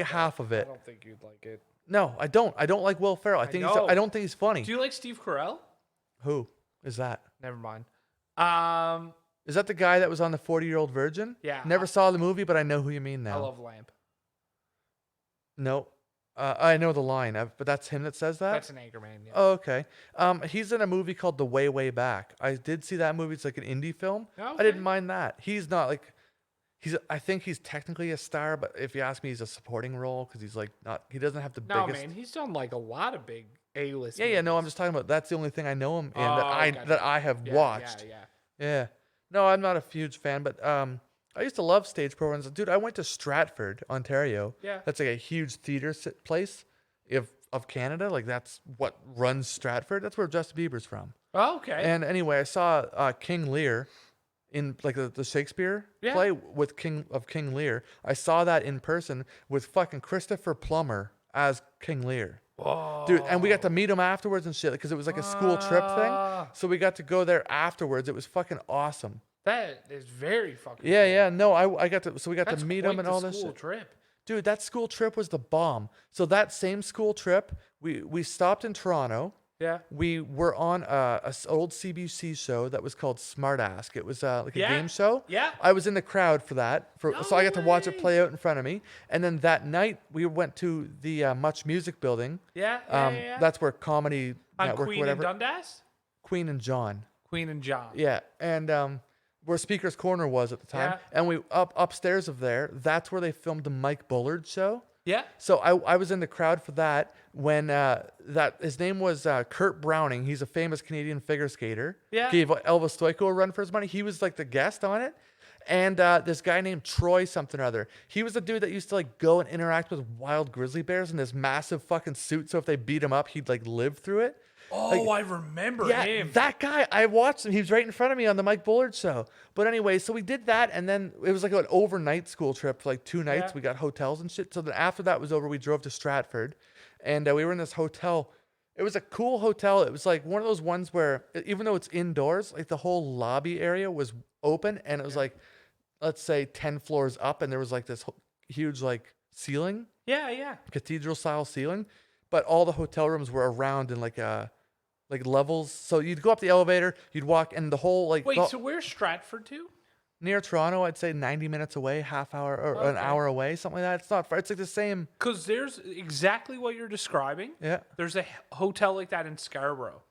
half of I it. don't think you'd like it. No, I don't. I don't like Will Ferrell. I know. don't think he's funny. Do you like Steve Carell? Who is that? Never mind. Is that the guy that was on the 40-Year-Old Virgin? Yeah. Never saw the movie, but I know who you mean I now. love Lamp. No. I know the line, but that's him that says that? That's an Anchorman, yeah. Oh, okay. He's in a movie called The Way, Way Back. I did see that movie. It's like an indie film. I Okay. didn't mind that. He's not like... I think he's technically a star, but if you ask me, he's a supporting role because he's like not... He doesn't have the No, biggest... man, he's done like a lot of big A-list Yeah, no, I'm movies. just talking about... That's the only thing I know him in Oh, that gotcha. I have Yeah, watched. Yeah. Yeah. No, I'm not a huge fan, but I used to love stage programs. Dude, I went to Stratford, Ontario. Yeah. That's like a huge theater place of Canada. Like that's what runs Stratford. That's where Justin Bieber's from. Oh, okay. And anyway, I saw King Lear in like the Shakespeare Yeah. play with King Lear. I saw that in person with fucking Christopher Plummer as King Lear. Whoa. Dude, and we got to meet him afterwards and shit because it was like a school trip thing. Ah. So we got to go there afterwards. It was fucking awesome. That is very fucking Yeah, cool. yeah. No, I got to. So we got That's to meet quite him and the all this school shit. trip. Dude, that school trip was the bomb. So that same school trip, we stopped in Toronto. Yeah. We were on a old CBC show that was called Smart Ask. It was like a Yeah. game show. Yeah. I was in the crowd for that. So I got to watch it way. play out in front of me. And then that night we went to the Much Music Building. Yeah. That's where Comedy On Network, Queen whatever. and Dundas? Queen and John. Queen and John. Yeah, and where Speaker's Corner was at the time, Yeah. and we upstairs of there. That's where they filmed the Mike Bullard show. Yeah. So I was in the crowd for that when his name was Kurt Browning. He's a famous Canadian figure skater. Yeah. Gave Elvis Stoico a run for his money. He was like the guest on it. And this guy named Troy something or other. He was the dude that used to like go and interact with wild grizzly bears in this massive fucking suit. So if they beat him up, he'd like live through it. Oh, I remember Yeah, him. that guy. I watched him. He was right in front of me on the Mike Bullard show. But anyway, so we did that, and then it was like an overnight school trip for like 2 nights. Yeah. We got hotels and shit. So then after that was over, we drove to Stratford, and we were in this hotel. It was a cool hotel. It was like one of those ones where even though it's indoors, like the whole lobby area was open, and it was like, let's say 10 floors up, and there was like this huge like ceiling, Yeah. cathedral style ceiling. but all the hotel rooms were around in like levels. So you'd go up the elevator, you'd walk, and the whole like Wait, so where's Stratford to? near Toronto, I'd say 90 minutes away, half hour or an hour away, something like that. It's not far. It's like the same. Because there's exactly what you're describing. Yeah. There's a hotel like that in Scarborough.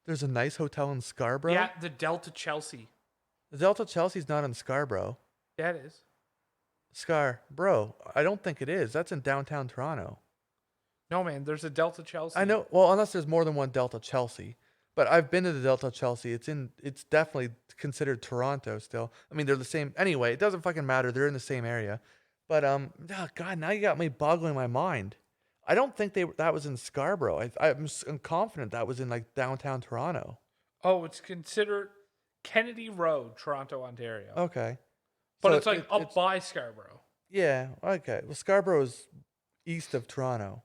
There's a nice hotel in Scarborough. Yeah, the Delta Chelsea. The Delta Chelsea's not in Scarborough. Yeah, it is. Scarborough. I don't think it is. That's in downtown Toronto. No, man, there's a Delta Chelsea. I know. Well, unless there's more than one Delta Chelsea. But I've been to the Delta Chelsea. It's definitely considered Toronto still. I mean, they're the same. Anyway, it doesn't fucking matter. They're in the same area. But oh God, now you got me boggling my mind. I don't think that was in Scarborough. I'm confident that was in like downtown Toronto. Oh, it's considered Kennedy Road, Toronto, Ontario. Okay. But So it's like up by Scarborough. Yeah. Okay. Well, Scarborough's east of Toronto.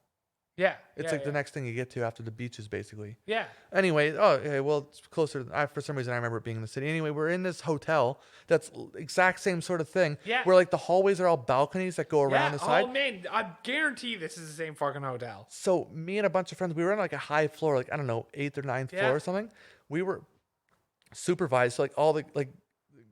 Yeah. It's the next thing you get to after the beaches, basically. Yeah. Anyway, okay, well, it's closer. For some reason, I remember it being in the city. Anyway, we're in this hotel that's exact same sort of thing. Yeah. Where like the hallways are all balconies that go around the side. Oh man, I guarantee this is the same fucking hotel. So me and a bunch of friends, we were on like a high floor, like I don't know, 8th or 9th floor or something. We were supervised, so like all the like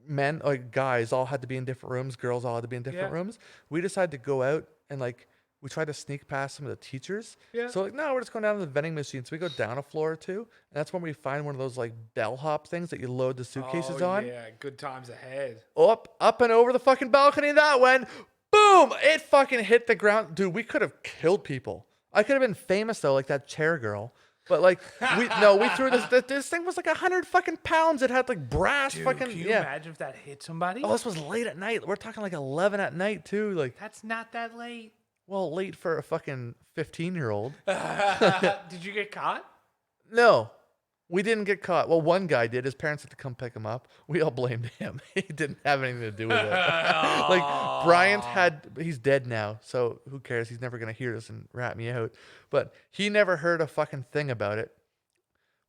men, like guys, all had to be in different rooms. Girls all had to be in different rooms. We decided to go out and like. We tried to sneak past some of the teachers. Yeah. So like, no, we're just going down to the vending machine. So we go down a floor or two, and that's when we find one of those like bellhop things that you load the suitcases on. Yeah, good times ahead. Up and over the fucking balcony that went. Boom! It fucking hit the ground. Dude, we could have killed people. I could have been famous though, like that chair girl. But like, we threw this thing was like 100 fucking pounds. It had like brass. Dude, fucking. Can you imagine if that hit somebody? Oh, this was late at night. We're talking like 11 at night too. Like that's not that late. Well, late for a fucking 15-year-old. Did you get caught? No, we didn't get caught. Well, one guy did. His parents had to come pick him up. We all blamed him. He didn't have anything to do with it. Like Bryant he's dead now, so who cares? He's never gonna hear this and rat me out. But he never heard a fucking thing about it.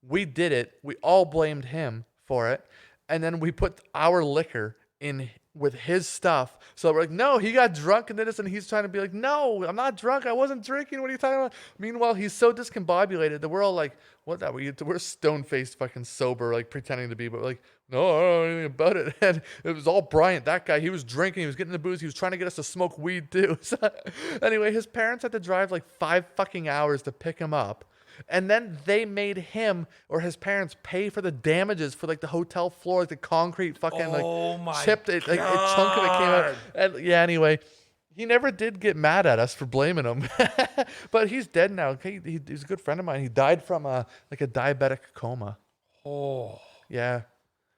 We did it. We all blamed him for it, and then we put our liquor in with his stuff. So we're like, no, he got drunk and did this, and he's trying to be like, no, I'm not drunk. I wasn't drinking. What are you talking about? Meanwhile, he's so discombobulated that we're all like, what that? We're stone-faced fucking sober, like pretending to be, but like, no, I don't know anything about it. And it was all Bryant, that guy. He was drinking. He was getting the booze. He was trying to get us to smoke weed too. So, anyway, his parents had to drive like 5 fucking hours to pick him up. And then they made him or his parents pay for the damages for like the hotel floor, like the concrete fucking chipped it, like a chunk of it came out. And yeah, anyway, he never did get mad at us for blaming him, but he's dead now. Okay, he's a good friend of mine. He died from like a diabetic coma. Oh, yeah,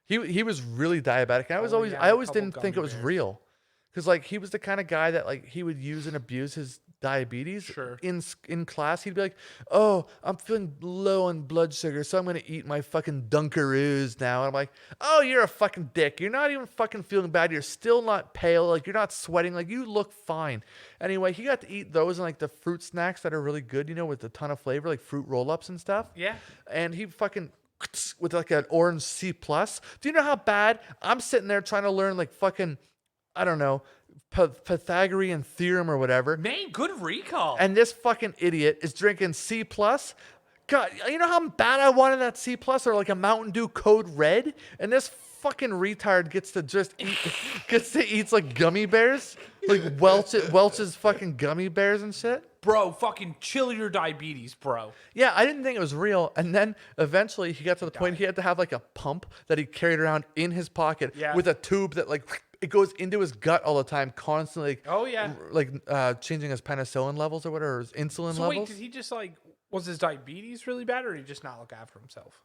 he was really diabetic. I always didn't think it was real, because like he was the kind of guy that like he would use and abuse his diabetes. Sure. In class, he'd be like, oh, I'm feeling low on blood sugar, so I'm gonna eat my fucking Dunkaroos now. And I'm like, oh, you're a fucking dick. You're not even fucking feeling bad. You're still not pale. Like, you're not sweating. Like, you look fine. Anyway, he got to eat those and like the fruit snacks that are really good, you know, with a ton of flavor, like fruit roll-ups and stuff. Yeah. And he fucking with like an orange C+. Do you know how bad I'm sitting there trying to learn like fucking, I don't know, Pythagorean theorem or whatever. Man, good recall. And this fucking idiot is drinking C+. God, you know how bad I wanted that C+ or like a Mountain Dew Code Red? And this fucking retard gets to eat like gummy bears, like Welch's fucking gummy bears and shit. Bro, fucking chill your diabetes, bro. Yeah, I didn't think it was real. And then eventually he got to the point he had to have like a pump that he carried around in his pocket with a tube that like it goes into his gut all the time, constantly. Oh yeah, like changing his penicillin levels or whatever, or his insulin levels. Wait, did he just like was his diabetes really bad, or did he just not look after himself?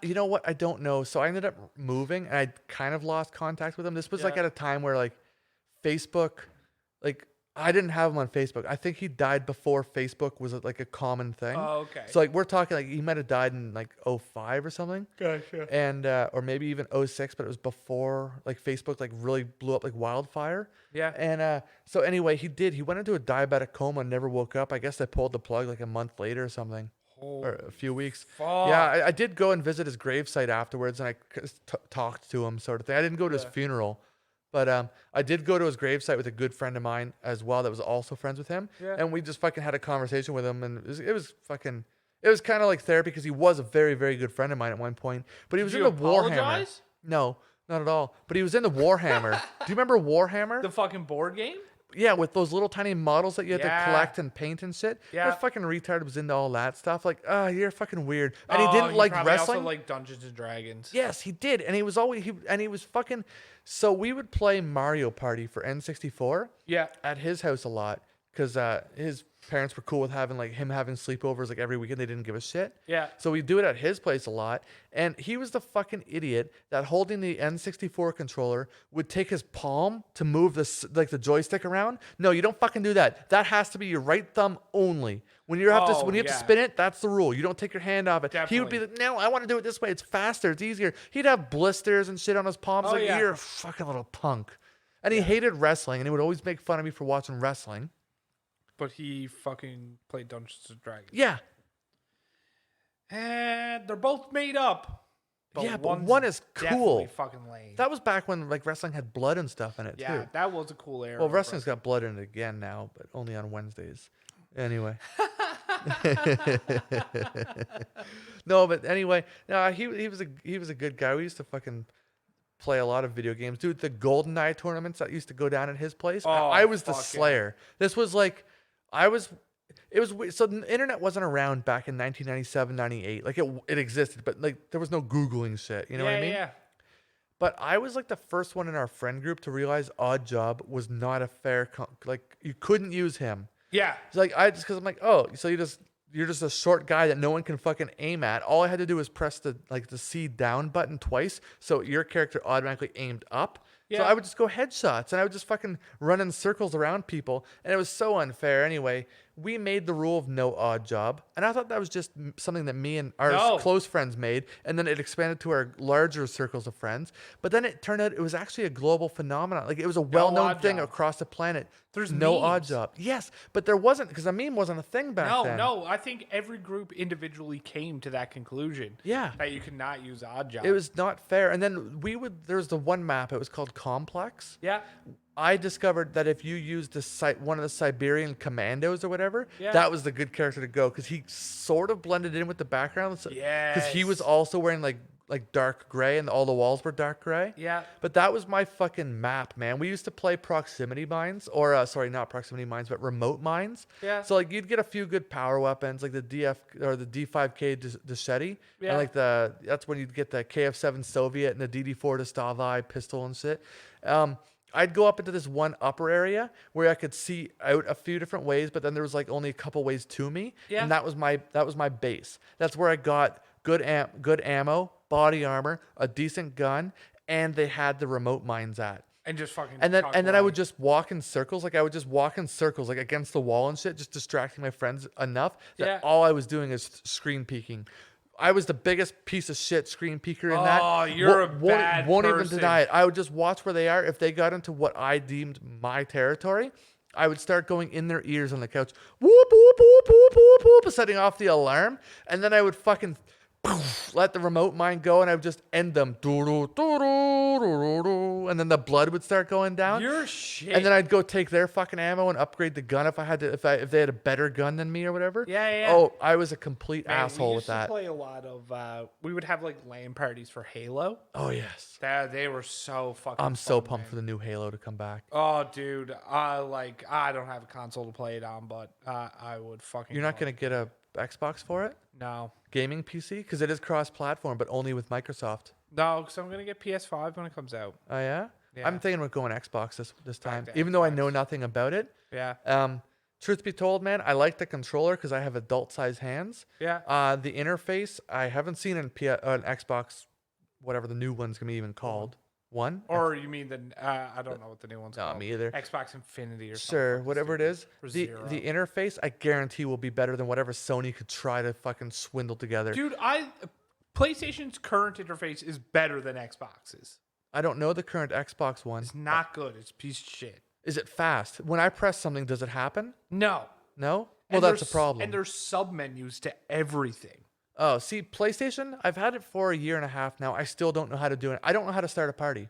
You know what? I don't know. So I ended up moving, and I kind of lost contact with him. This was like at a time where like Facebook, like I didn't have him on Facebook. I think he died before Facebook was like a common thing. Oh, okay. So like we're talking like he might have died in like 2005 or something. Gotcha. And or maybe even 2006, but it was before like Facebook like really blew up like wildfire. Yeah. And so anyway, he went into a diabetic coma and never woke up. I guess they pulled the plug like a month later or something. Or a few weeks. Fuck. Yeah, I did go and visit his gravesite afterwards, and I talked to him, sort of thing. I didn't go to his funeral, But I did go to his gravesite with a good friend of mine as well that was also friends with him. Yeah. And we just fucking had a conversation with him. And it was kind of like therapy because he was a very, very good friend of mine at one point. But he was Did in you the Warhammer. apologize? No, not at all. But he was in the Warhammer. Do you remember Warhammer? The fucking board game? Yeah, with those little tiny models that you had to Yeah. collect and paint and shit. Yeah. That fucking retard was into all that stuff. Like, you're fucking weird. And he didn't like probably wrestling. Also like Dungeons and Dragons. Yes, he did. And he was always he was fucking. So we would play Mario Party for N64 Yeah. at his house a lot because his parents were cool with having sleepovers like every weekend. They didn't give a shit. Yeah. So we do it at his place a lot. And he was the fucking idiot that holding the N64 controller would take his palm to move the joystick around. No, you don't fucking do that. That has to be your right thumb only. When you have to Yeah. spin it, that's the rule. You don't take your hand off it. He would be Definitely. like, no, I want to do it this way. It's faster. It's easier. He'd have blisters and shit on his palms. Oh, Like, yeah. you're a fucking little punk. And he hated wrestling, and he would always make fun of me for watching wrestling. But he fucking played Dungeons and Dragons. Yeah. And they're both made up. Yeah, but one's one is definitely cool. fucking lame. That was back when like wrestling had blood and stuff in it yeah, too. that was a cool era. Well, of wrestling's got blood in it again now, but only on Wednesdays. Anyway. No, but anyway, no, he was a good guy. We used to fucking play a lot of video games, dude. The GoldenEye tournaments that used to go down at his place. I was the fuck yeah. Slayer. This was like, It was weird. So the internet wasn't around back in 1997, 98. Like it existed, but like there was no Googling shit. You know what I mean? Yeah. But I was like the first one in our friend group to realize Odd Job was not a fair. Like you couldn't use him. Yeah. It's like because I'm like, oh, so you're just a short guy that no one can fucking aim at. All I had to do was press the C down button twice, so your character automatically aimed up. So Yeah. I would just go headshots, and I would just fucking run in circles around people, and it was so unfair. Anyway, we made the rule of no Odd Job, and I thought that was just something that me and our No. close friends made, and then it expanded to our larger circles of friends. But then it turned out it was actually a global phenomenon. Like it was a well-known Odd thing Job. across the planet. There's no Odd memes. Job. Yes, but there wasn't because a meme wasn't a thing back then. No. I think every group individually came to that conclusion. Yeah. That you could not use Odd Job. It was not fair. And then there was the one map, it was called Complex. Yeah. I discovered that if you used one of the Siberian commandos or whatever, Yeah. that was the good character to go because he sort of blended in with the background. Because he was Yes. also wearing like dark gray and all the walls were dark gray. Yeah. But that was my fucking map, man. We used to play proximity mines, or sorry, not proximity mines, but remote mines. Yeah. So like you'd get a few good power weapons, like the DF or the D5K Dechetti, Yeah. and like that's when you'd get the KF7 Soviet and the DD4 Dostavai pistol and shit. I'd go up into this one upper area where I could see out a few different ways, but then there was like only a couple ways to me, Yeah. and that was my base. That's where I got good ammo, body armor, a decent gun, and they had the remote mines at. And just fucking. And then tuck I away. would just walk in circles. Like I would just walk in circles, like against the wall and shit, just distracting my friends enough that Yeah. all I was doing is screen peeking. I was the biggest piece of shit screen peeker in that. Oh, you're a bad won't even person. deny it. I would just watch where they are. If they got into what I deemed my territory, I would start going in their ears on the couch, whoop, whoop, whoop, whoop, whoop, whoop, setting off the alarm. And then I would fucking let the remote mine go, and I would just end them. And then the blood would start going down. You're shit. And then I'd go take their fucking ammo and upgrade the gun if they had a better gun than me or whatever. Yeah. Oh, I was a complete Man, asshole we with used to that. play a lot of. We would have like LAN parties for Halo. Oh yes. They were so fucking. I'm so fun, pumped man. for the new Halo to come back. Oh, dude. I don't have a console to play it on, but I would fucking. You're not love gonna get a Xbox for it? it. No. Gaming PC? Because it is cross-platform, but only with Microsoft. No, because I'm gonna get PS5 when it comes out. Oh yeah? Yeah. I'm thinking about going Xbox this time, to even though I Xbox. know nothing about it. Yeah. Truth be told, man, I like the controller because I have adult-sized hands. Yeah. The interface I haven't seen an Xbox, whatever the new one's gonna be even called. One? Or you mean the? I don't know what the new one's No, called. me either. Xbox Infinity or something. Sure, fucking whatever it stupid. is. Or The Zero. interface I guarantee will be better than whatever Sony could try to fucking swindle together. Dude, PlayStation's current interface is better than Xbox's. I don't know the current Xbox one. It's not good. It's a piece of shit. Is it fast? When I press something, does it happen? No. No? Well, And that's a there's- problem. And there's sub menus to everything. Oh, see, PlayStation, I've had it for a year and a half now. I still don't know how to do it. I don't know how to start a party.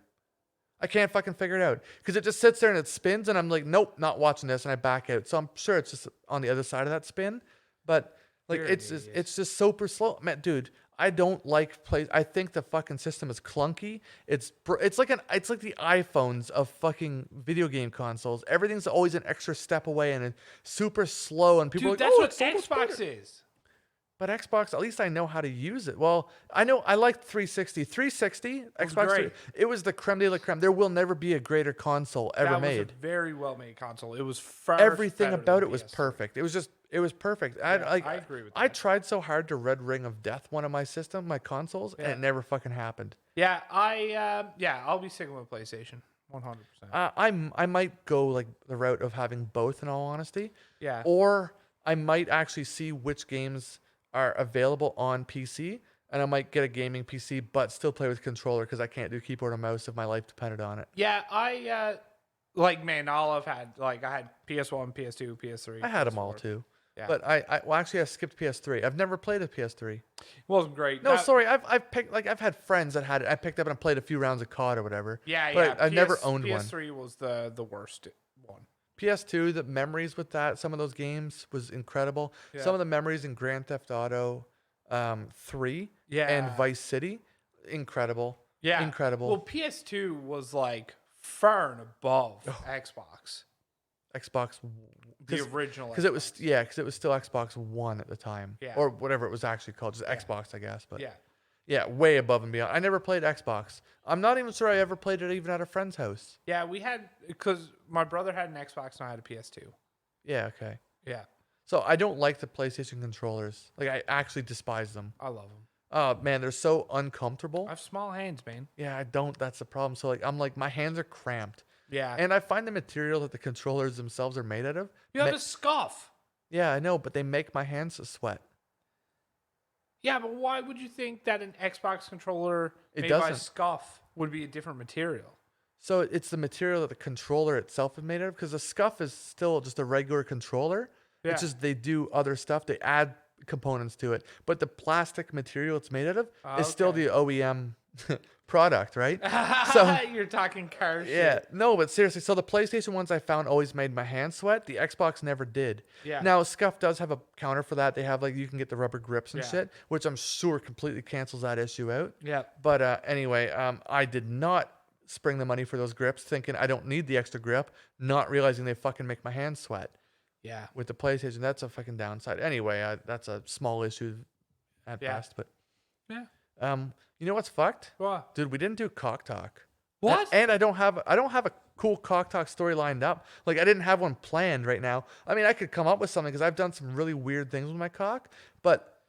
I can't fucking figure it out because it just sits there and it spins, and I'm like, nope, not watching this, and I back out. So I'm sure it's just on the other side of that spin, but like You're an it's idiot. just super slow, man, dude. I don't like play. I think the fucking system is clunky. It's like the iPhones of fucking video game consoles. Everything's always an extra step away and it's super slow. And people Dude, are like, that's oh, what it's so much Xbox better. is. But Xbox, at least I know how to use it. Well, I know I liked 360. 360, Xbox, great. it was the creme de la creme. There will never be a greater console ever That made. was a very well made console. It was far Everything better about than it was PS3. perfect. It was perfect. I agree with I that. tried so hard to Red Ring of Death one of my consoles, and Yeah. it never fucking happened. Yeah, I'll be sticking with PlayStation 100%. I might go like the route of having both in all honesty. Yeah. Or I might actually see which games are available on PC, and I might get a gaming PC but still play with controller because I can't do keyboard and mouse if my life depended on it. Yeah, I like man, all I've had like I had PS1, PS2, PS3. I had them PS4. all too. Yeah. But I skipped PS3. I've never played a PS3. It wasn't great. No, That- sorry. I've had friends that had it. I picked up and played a few rounds of COD or whatever. Yeah, but yeah. I've never owned one. PS3 was the worst one. PS2, the memories with that, some of those games was incredible. Some of the memories in Grand Theft Auto 3 Yeah. and Vice City, incredible. Yeah. Incredible. Well, PS2 was like far and above Xbox. Xbox The original. because it was Xbox. because it was still Xbox One at the time. Yeah. Or whatever it was actually called, just Xbox, I guess. But Yeah. yeah, way above and beyond. I never played Xbox. I'm not even sure I ever played it even at a friend's house. Yeah, we had because my brother had an Xbox and I had a PS2. Yeah, okay. Yeah, So I don't like the PlayStation controllers. Like I actually despise them. I love them. Oh man, they're so uncomfortable. I have small hands, man. Yeah, I don't. That's the problem. So like I'm like my hands are cramped. Yeah, And I find the material that the controllers themselves are made out of. you have a scuff. Yeah, I know, but they make my hands sweat. Yeah, but why would you think that an Xbox controller It made by doesn't. scuff would be a different material? So it's the material that the controller itself is made out of, because the scuff is still just a regular controller. Yeah. It's just they do other stuff. They add components to it. But the plastic material it's made out of is still okay. the OEM product, right? So You're talking car shit. yeah, no, but seriously, so the PlayStation ones I found always made my hands sweat. The Xbox never did. Yeah. Now Scuff does have a counter for that. They have like you can get the rubber grips and Yeah. shit, which I'm sure completely cancels that issue out. Yeah. But anyway, I did not spring the money for those grips, thinking I don't need the extra grip, not realizing they fucking make my hands sweat. Yeah. With the PlayStation, that's a fucking downside. Anyway, that's a small issue at Yeah. best. But Yeah. you know what's fucked? What? Dude, we didn't do cock talk. What? And I don't have a cool cock talk story lined up. Like I didn't have one planned right now. I mean, I could come up with something because I've done some really weird things with my cock, but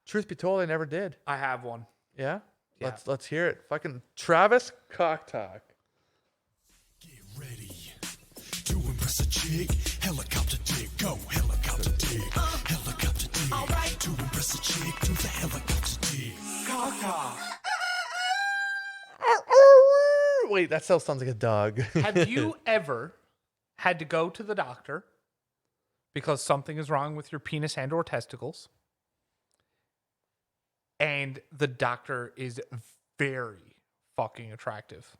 truth be told, I never did. I have one. Yeah? Yeah. Let's hear it. Fucking Travis cock talk. Get ready to impress a chick. Helicopter dick, go helicopter dick. Helicopter dick. All right. To impress a chick, do the helicopter dick. Wait, that still sounds like a dog. Have you ever had to go to the doctor because something is wrong with your penis and or testicles, and the doctor is very fucking attractive?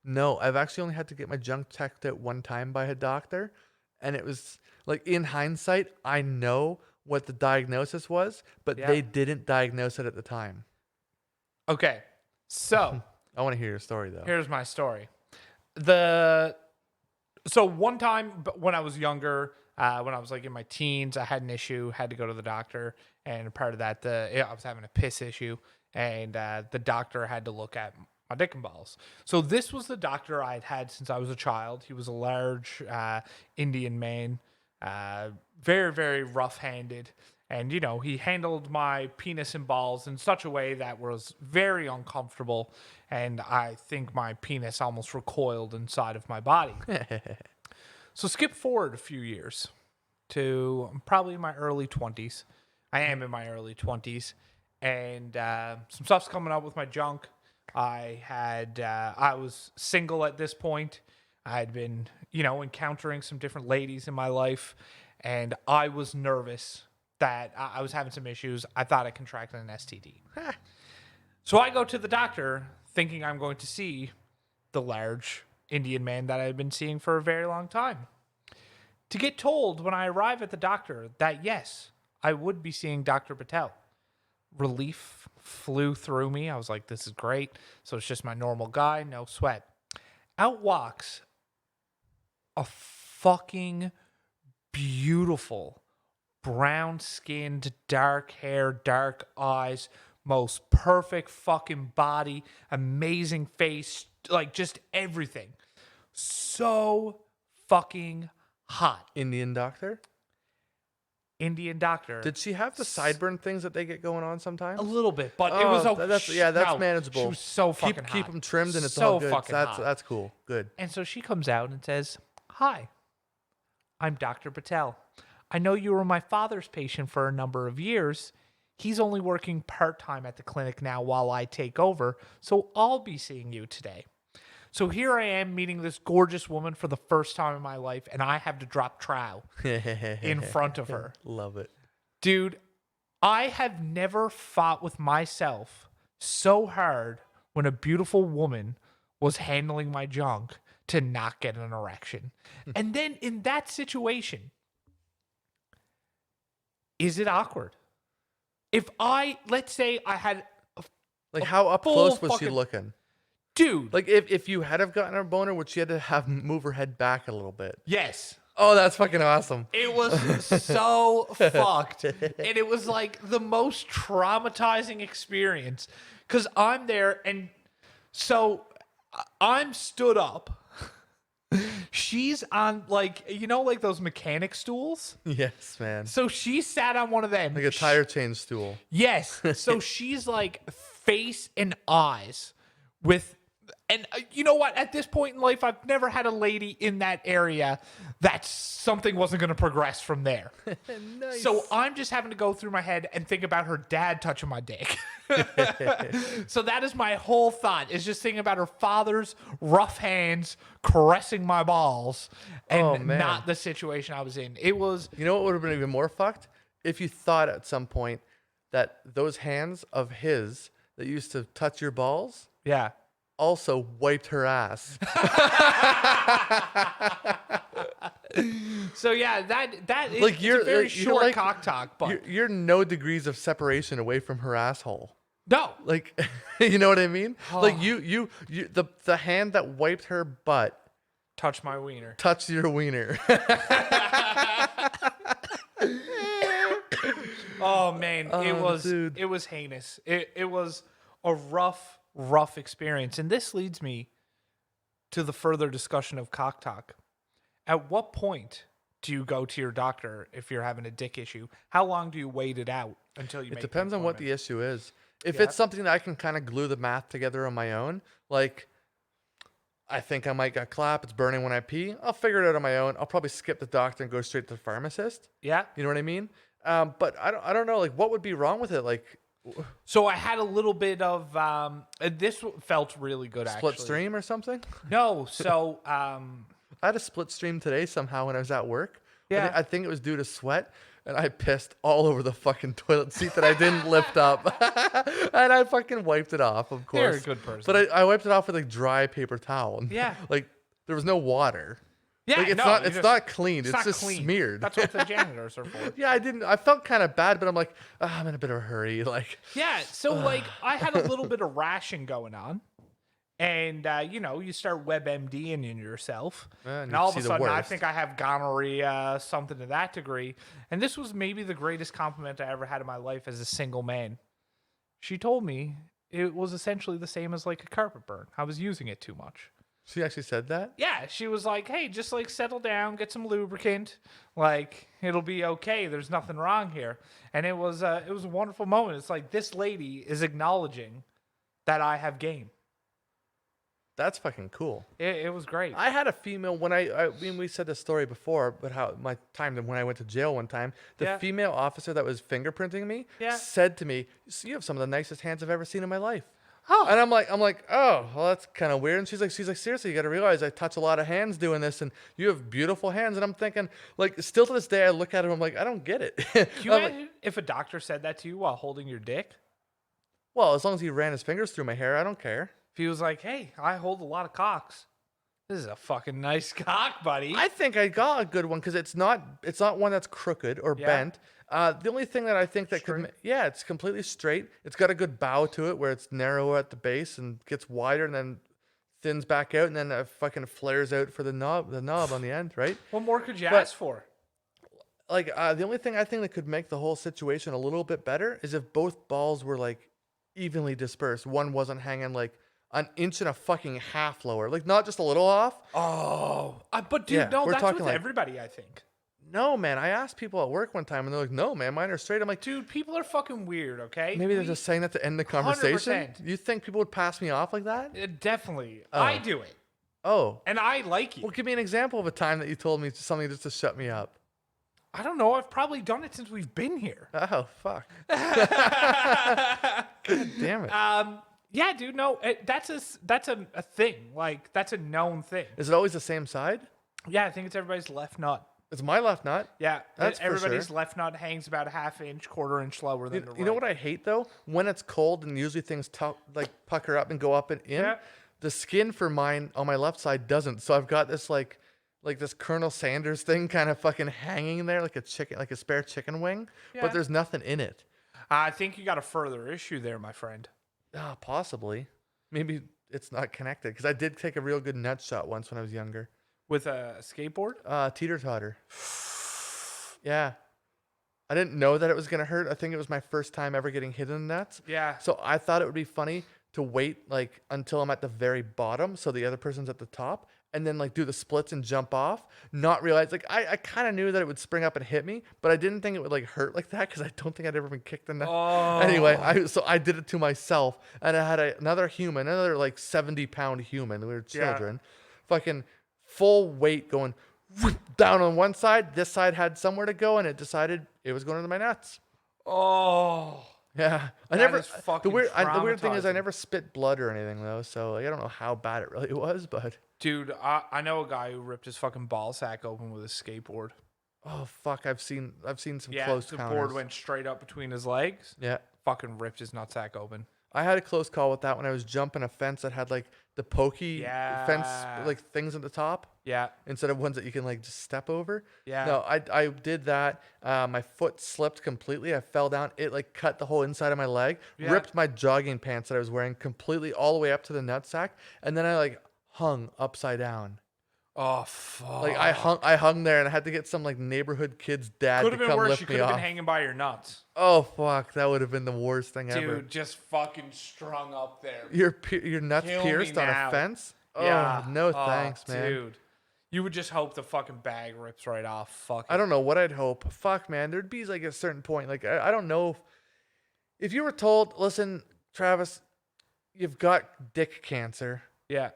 No, I've actually only had to get my junk checked out one time by a doctor, and it was like in hindsight, I know what the diagnosis was, but Yeah. they didn't diagnose it at the time. Okay, so I want to hear your story though. here's my story. So one time when I was younger, when I was like in my teens, I had an issue, had to go to the doctor, and part of that, I was having a piss issue, and the doctor had to look at my dick and balls. So this was the doctor I had had since I was a child. He was a large Indian man, very, very rough-handed. And, you know, he handled my penis and balls in such a way that was very uncomfortable. And I think my penis almost recoiled inside of my body. So skip forward a few years to probably my early 20s. I am in my early 20s. And some stuff's coming up with my junk. I was single at this point. I had been, you know, encountering some different ladies in my life. And I was nervous that I was having some issues. I thought I contracted an STD. So I go to the doctor thinking I'm going to see the large Indian man that I had been seeing for a very long time. To get told when I arrive at the doctor that yes, I would be seeing Dr. Patel. Relief flew through me. I was like, this is great. So it's just my normal guy, no sweat. Out walks a fucking beautiful, brown-skinned, dark hair, dark eyes, most perfect fucking body, amazing face, like just everything. So fucking hot. Indian doctor? Indian doctor. Did she have the sideburn things that they get going on sometimes? A little bit, but it was okay. That's manageable. She was so fucking hot. Keep them trimmed and it's so all good. fucking hot. That's cool. Good. And so she comes out and says, "Hi, I'm Dr. Patel. I know you were my father's patient for a number of years. He's only working part-time at the clinic now while I take over, so I'll be seeing you today." So here I am meeting this gorgeous woman for the first time in my life, and I have to drop trow in front of her. Love it. Dude, I have never fought with myself so hard when a beautiful woman was handling my junk to not get an erection. And then in that situation, is it awkward? If let's say I had Like, how up close was she looking? dude, Like, if you had have gotten her boner, would she had to have move her head back a little bit? yes. Oh, that's fucking awesome. It was so fucked. And it was like the most traumatizing experience. Because I'm there, and so I'm stood up. She's on, like, like those mechanic stools? Yes, man. So she sat on one of them. Like a tire change stool. Yes. So she's like face and eyes with, and you know what? At this point in life, I've never had a lady in that area that something wasn't going to progress from there. Nice. So I'm just having to go through my head and think about her dad touching my dick. So that is my whole thought, is just thinking about her father's rough hands caressing my balls, and not the situation I was in. It was... You know what would have been even more fucked? If you thought at some point that those hands of his that used to touch your balls Yeah. also wiped her ass. So yeah, that is Like, it's a very you're short like- cock talk, but You're no degrees of separation away from her asshole. no. Like, you know what I mean? Like, you the hand that wiped her butt Touch my wiener. touched your wiener. Oh man, dude. it was heinous. It was a rough experience. And this leads me to the further discussion of cock talk. At what point do you go to your doctor if you're having a dick issue? How long do you wait it out until you It make depends the on what the appointment? issue is. If Yeah. it's something that I can kind of glue the math together on my own, like I think I might get clap, it's burning when I pee, I'll figure it out on my own. I'll probably skip the doctor and go straight to the pharmacist. Yeah. You know what I mean? But I don't know, like, what would be wrong with it? Like, So I had a little bit of this felt really good split actually. stream or something? No, so I had a split stream today somehow when I was at work. Yeah. I think it was due to sweat, and I pissed all over the fucking toilet seat that I didn't lift up. And I fucking wiped it off, of course. You're a good person. But I wiped it off with like dry paper towel. Yeah. Like, there was no water. yeah, Like, it's not clean. It's not just clean. smeared. That's what the janitors are for. Yeah, I felt kind of bad, but I'm like, I'm in a bit of a hurry. Like, Yeah, so like I had a little bit of ration going on, and you start WebMDing in yourself, and and you all of see a the sudden I worst. think I have gonorrhea, something to that degree. And this was maybe the greatest compliment I ever had in my life as a single man. She told me it was essentially the same as like a carpet burn. I was using it too much. She actually said that? Yeah, she was like, "Hey, just like settle down, get some lubricant. Like it'll be okay. There's nothing wrong here." And it was a wonderful moment. It's like this lady is acknowledging that I have game. That's fucking cool. It was great. I had a female when I mean, we said this story before, but how my time when I went to jail one time, the Yeah. female officer that was fingerprinting me Yeah. said to me, "So you have some of the nicest hands I've ever seen in my life." Oh. And I'm like, oh, well, that's kind of weird. And she's like, seriously, you got to realize I touch a lot of hands doing this, and you have beautiful hands. And I'm thinking, like, still to this day, I look at her, I'm like, I don't get it. Can you I'm like, imagine if a doctor said that to you while holding your dick? well, as long as he ran his fingers through my hair, I don't care. If he was like, hey, I hold a lot of cocks. This is a fucking nice cock, buddy. I think I got a good one because it's not one that's crooked or bent. The only thing that I think that could, it's completely straight. It's got a good bow to it where it's narrow at the base and gets wider and then thins back out and then it fucking flares out for the knob on the end, right? What more could you ask for? Like the only thing I think that could make the whole situation a little bit better is if both balls were like evenly dispersed. One wasn't hanging like an inch and a fucking half lower, like not just a little off. Oh, but dude, no, that's with like, everybody, I think. No, man. I asked people at work one time and they're like, no, man, mine are straight. I'm like, dude, people are fucking weird, okay? Maybe they're just saying that to end the conversation. 100%. You think people would pass me off like that? Definitely. Oh. I do it. Oh. And I like you. Well, give me an example of a time that you told me something just to shut me up. I don't know. I've probably done it since we've been here. Oh, fuck. God damn it. Yeah, dude, no, that's a thing. Like, that's a known thing. Is it always the same side? Yeah, I think it's everybody's left nut. It's my left nut. Yeah, that's everybody's for sure. left nut hangs about a half inch, quarter inch lower than the right. You know what I hate though? When it's cold and usually things like pucker up and go up and in. Yeah. The skin for mine on my left side doesn't. So I've got this like this Colonel Sanders thing kind of fucking hanging there like a spare chicken wing, but there's nothing in it. I think you got a further issue there, my friend. Possibly. Maybe it's not connected because I did take a real good nut shot once when I was younger. With a skateboard? Teeter-totter. Yeah. I didn't know that it was going to hurt. I think it was my first time ever getting hit in the nuts. Yeah. So I thought it would be funny to wait like until I'm at the very bottom so the other person's at the top and then like do the splits and jump off. Not realize like I kind of knew that it would spring up and hit me, but I didn't think it would like hurt like that because I don't think I'd ever been kicked in the Oh. Anyway, I did it to myself and I had another like 70-pound human. We were children. Fucking full weight going down on one side. This side had somewhere to go, and it decided it was going into my nuts. Oh, yeah. The weird thing is I never spit blood or anything though, so like, I don't know how bad it really was, but dude, I know a guy who ripped his fucking ball sack open with a skateboard. oh fuck, I've seen some Yeah, close the counters. board went straight up between his legs. Yeah. Fucking ripped his nutsack open. I had a close call with that when I was jumping a fence that had like the pokey fence like things at the top. Yeah. Instead of ones that you can like just step over. Yeah. No, I did that. My foot slipped completely. I fell down. It like cut the whole inside of my leg, ripped my jogging pants that I was wearing completely all the way up to the nutsack, and then I like hung upside down. Oh fuck! Like I hung there, and I had to get some like neighborhood kid's dad to come lift me off. Could have been worse. You could have been hanging by your nuts. Oh fuck! That would have been the worst thing ever. Dude, just fucking strung up there. Your nuts Kill pierced me on now. a fence? Yeah. Oh, no thanks, man. Dude, you would just hope the fucking bag rips right off. Fuck it. I don't know what I'd hope. Fuck, man. There'd be like a certain point. Like I don't know if you were told, listen, Travis, you've got dick cancer. Yeah.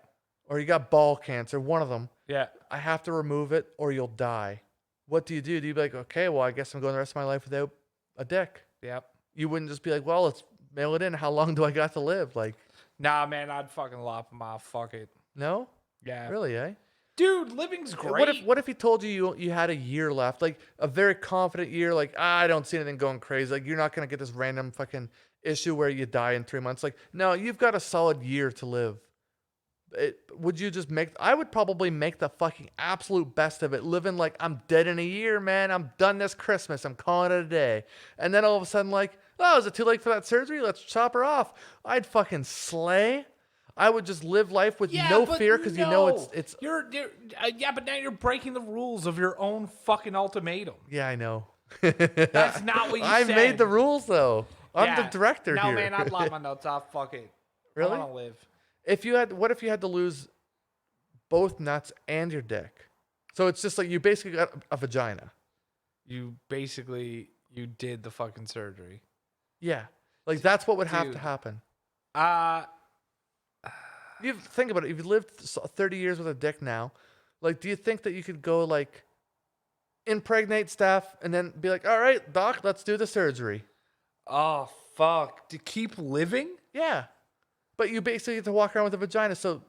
Or you got ball cancer, one of them. Yeah. I have to remove it or you'll die. What do? Do you be like, okay, well, I guess I'm going the rest of my life without a dick? Yep. You wouldn't just be like, well, let's mail it in. How long do I got to live? Like, nah, man, I'd fucking lop them off. Fuck it. no? Yeah. Really, eh? Dude, living's great. What if he told you had a year left? Like a very confident year, like, I don't see anything going crazy. Like, you're not going to get this random fucking issue where you die in 3 months. Like, no, you've got a solid year to live. Would you just I would probably make the fucking absolute best of it, living like I'm dead in a year, man. I'm done this Christmas. I'm calling it a day. And then all of a sudden, like, oh, is it too late for that surgery? Let's chop her off. I'd fucking slay. I would just live life with no fear because you know it's. Yeah, but now you're breaking the rules of your own fucking ultimatum. Yeah, I know. That's not what you I said. made the rules though. I'm the director here. No, man, I'd lop my nuts off. Fuck it. Really? I want to live. What if you had to lose both nuts and your dick? So it's just like you basically got a vagina. You did the fucking surgery. Yeah. Like that's what would have to happen. You think about it. If you lived 30 years with a dick now, like, do you think that you could go like impregnate Steph and then be like, all right, doc, let's do the surgery? Oh, fuck. To keep living? Yeah. But you basically get to walk around with a vagina. So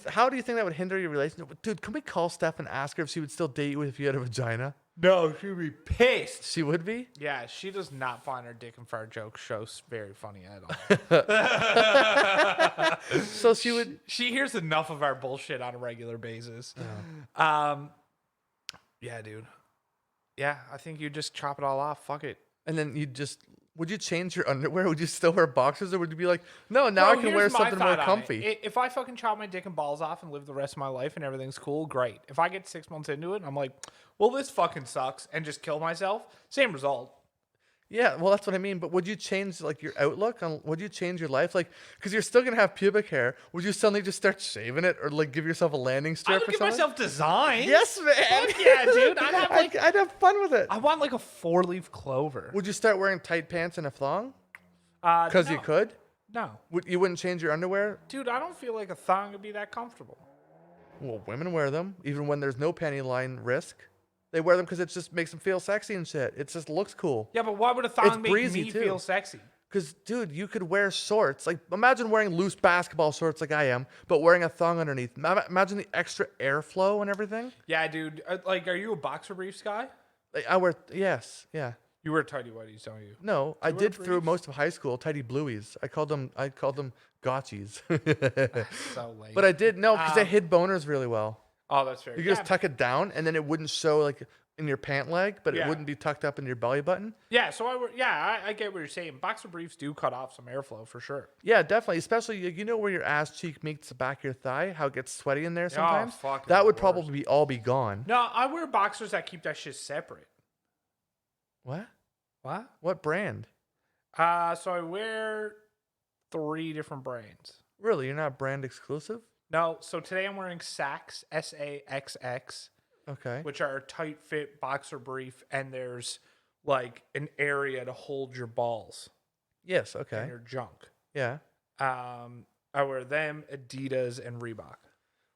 how do you think that would hinder your relationship? Dude, can we call Steph and ask her if she would still date you if you had a vagina? No, she'd be pissed. She would be? Yeah, she does not find our dick and fart joke shows very funny at all. So she would. She hears enough of our bullshit on a regular basis. Yeah, dude. Yeah, I think you just chop it all off. Fuck it. And then would you change your underwear? Would you still wear boxers, or would you be like, no, now I can wear here's my something more thought on comfy? it. If I fucking chop my dick and balls off and live the rest of my life and everything's cool, great. If I get 6 months into it and I'm like, well, this fucking sucks, and just kill myself, same result. Yeah, well, that's what I mean. But would you change like your outlook on? Would you change your life, like, because you're still gonna have pubic hair? Would you suddenly just start shaving it, or like give yourself a landing I strip would or give something? myself design. Yes, man. Fuck yeah, dude. I'd have like I'd have fun with it. I want like a 4-leaf clover. Would you start wearing tight pants and a thong? Because you No. could. No. You wouldn't change your underwear? Dude, I don't feel like a thong would be that comfortable. Well, women wear them even when there's no panty line risk. They wear them because it just makes them feel sexy and shit. It just looks cool. Yeah, but why would a It's thong make breezy, me too. feel sexy? Because, dude, you could wear shorts. Like, imagine wearing loose basketball shorts like I am, but wearing a thong underneath. Imagine the extra airflow and everything. Yeah, dude. Like, are you a boxer briefs guy? Like, I wear, yes, yeah. You wear tighty whities, don't you? No, I wear did through briefs? most of high school, tidy blueies. I called them gotchis. So lame. But I did, no, because they hid boners really well. Oh, that's fair. You could just tuck it down, and then it wouldn't show, like, in your pant leg, but Yeah. it wouldn't be tucked up in your belly button. Yeah, so I get what you're saying. Boxer briefs do cut off some airflow for sure. Yeah, definitely. Especially, you know where your ass cheek meets the back of your thigh, how it gets sweaty in there sometimes? fucking That would worst. probably all be gone. No, I wear boxers that keep that shit separate. What? What? What brand? So I wear 3 different brands. Really? You're not brand exclusive? No, so today I'm wearing Saxx, SAXX, Okay. which are a tight fit boxer brief, and there's like an area to hold your balls Yes, and okay. your junk. Yeah. I wear them, Adidas, and Reebok.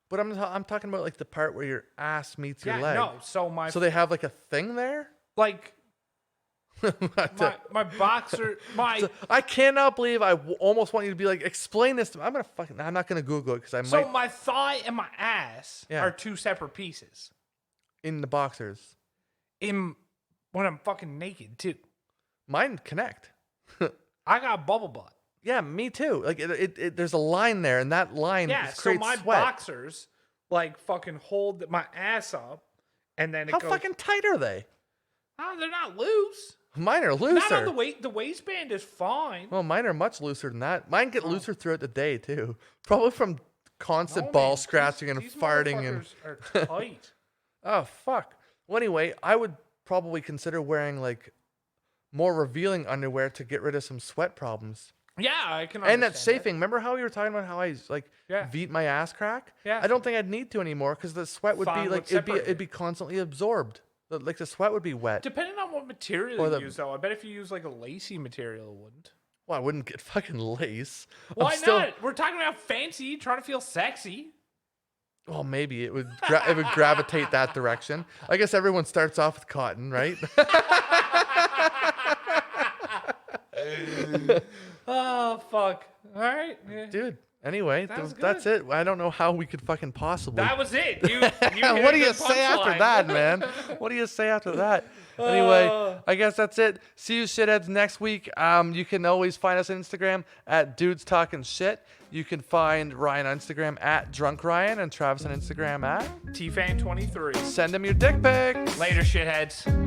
But I'm talking about like the part where your ass meets your Yeah, leg. no. So my So they have like a thing there? like my boxer my I cannot believe almost want you to be like, explain this to me. I'm not gonna Google it because I so might my thigh and my ass Yeah. are 2 separate pieces. in the boxers. When I'm fucking naked too. Mine connect. I got bubble butt. Yeah, me too. Like there's a line there, and that line Yeah, so creates my sweat. boxers like fucking hold my ass up, and then it How goes. fucking tight are they? Oh, they're not loose. Mine are Not looser. on the weight. The waistband is fine. Well, mine are much looser than that. Mine Oh. get looser throughout the day too. Probably from constant No, ball man, scratching and these farting and motherfuckers are tight. oh fuck. Well, anyway, I would probably consider wearing like more revealing underwear to get rid of some sweat problems. Yeah, I can. And that understand chafing. Remember how we were talking about how I like Yeah. beat my ass crack? Yeah. I don't think I'd need to anymore because the sweat would Thong be would like separate it'd be constantly absorbed. Like the sweat would be wet. Depending on what material Or you the- use, though, I bet if you use like a lacy material, it wouldn't. Well, I wouldn't get fucking lace. I'm Why still- not? We're talking about fancy, trying to feel sexy. Well, maybe it would it would gravitate that direction. I guess everyone starts off with cotton, right? Oh fuck! All right, yeah. Dude. Anyway, That was that's it. I don't know how we could fucking possibly. That was it. You hit What a do you good say after punchline. that, man? What do you say after that? Anyway, I guess that's it. See you shitheads next week. You can always find us on Instagram at Dudes Talking Shit. You can find Ryan on Instagram at Drunk Ryan and Travis on Instagram at Tfan23. Send him your dick pics. Later, shitheads.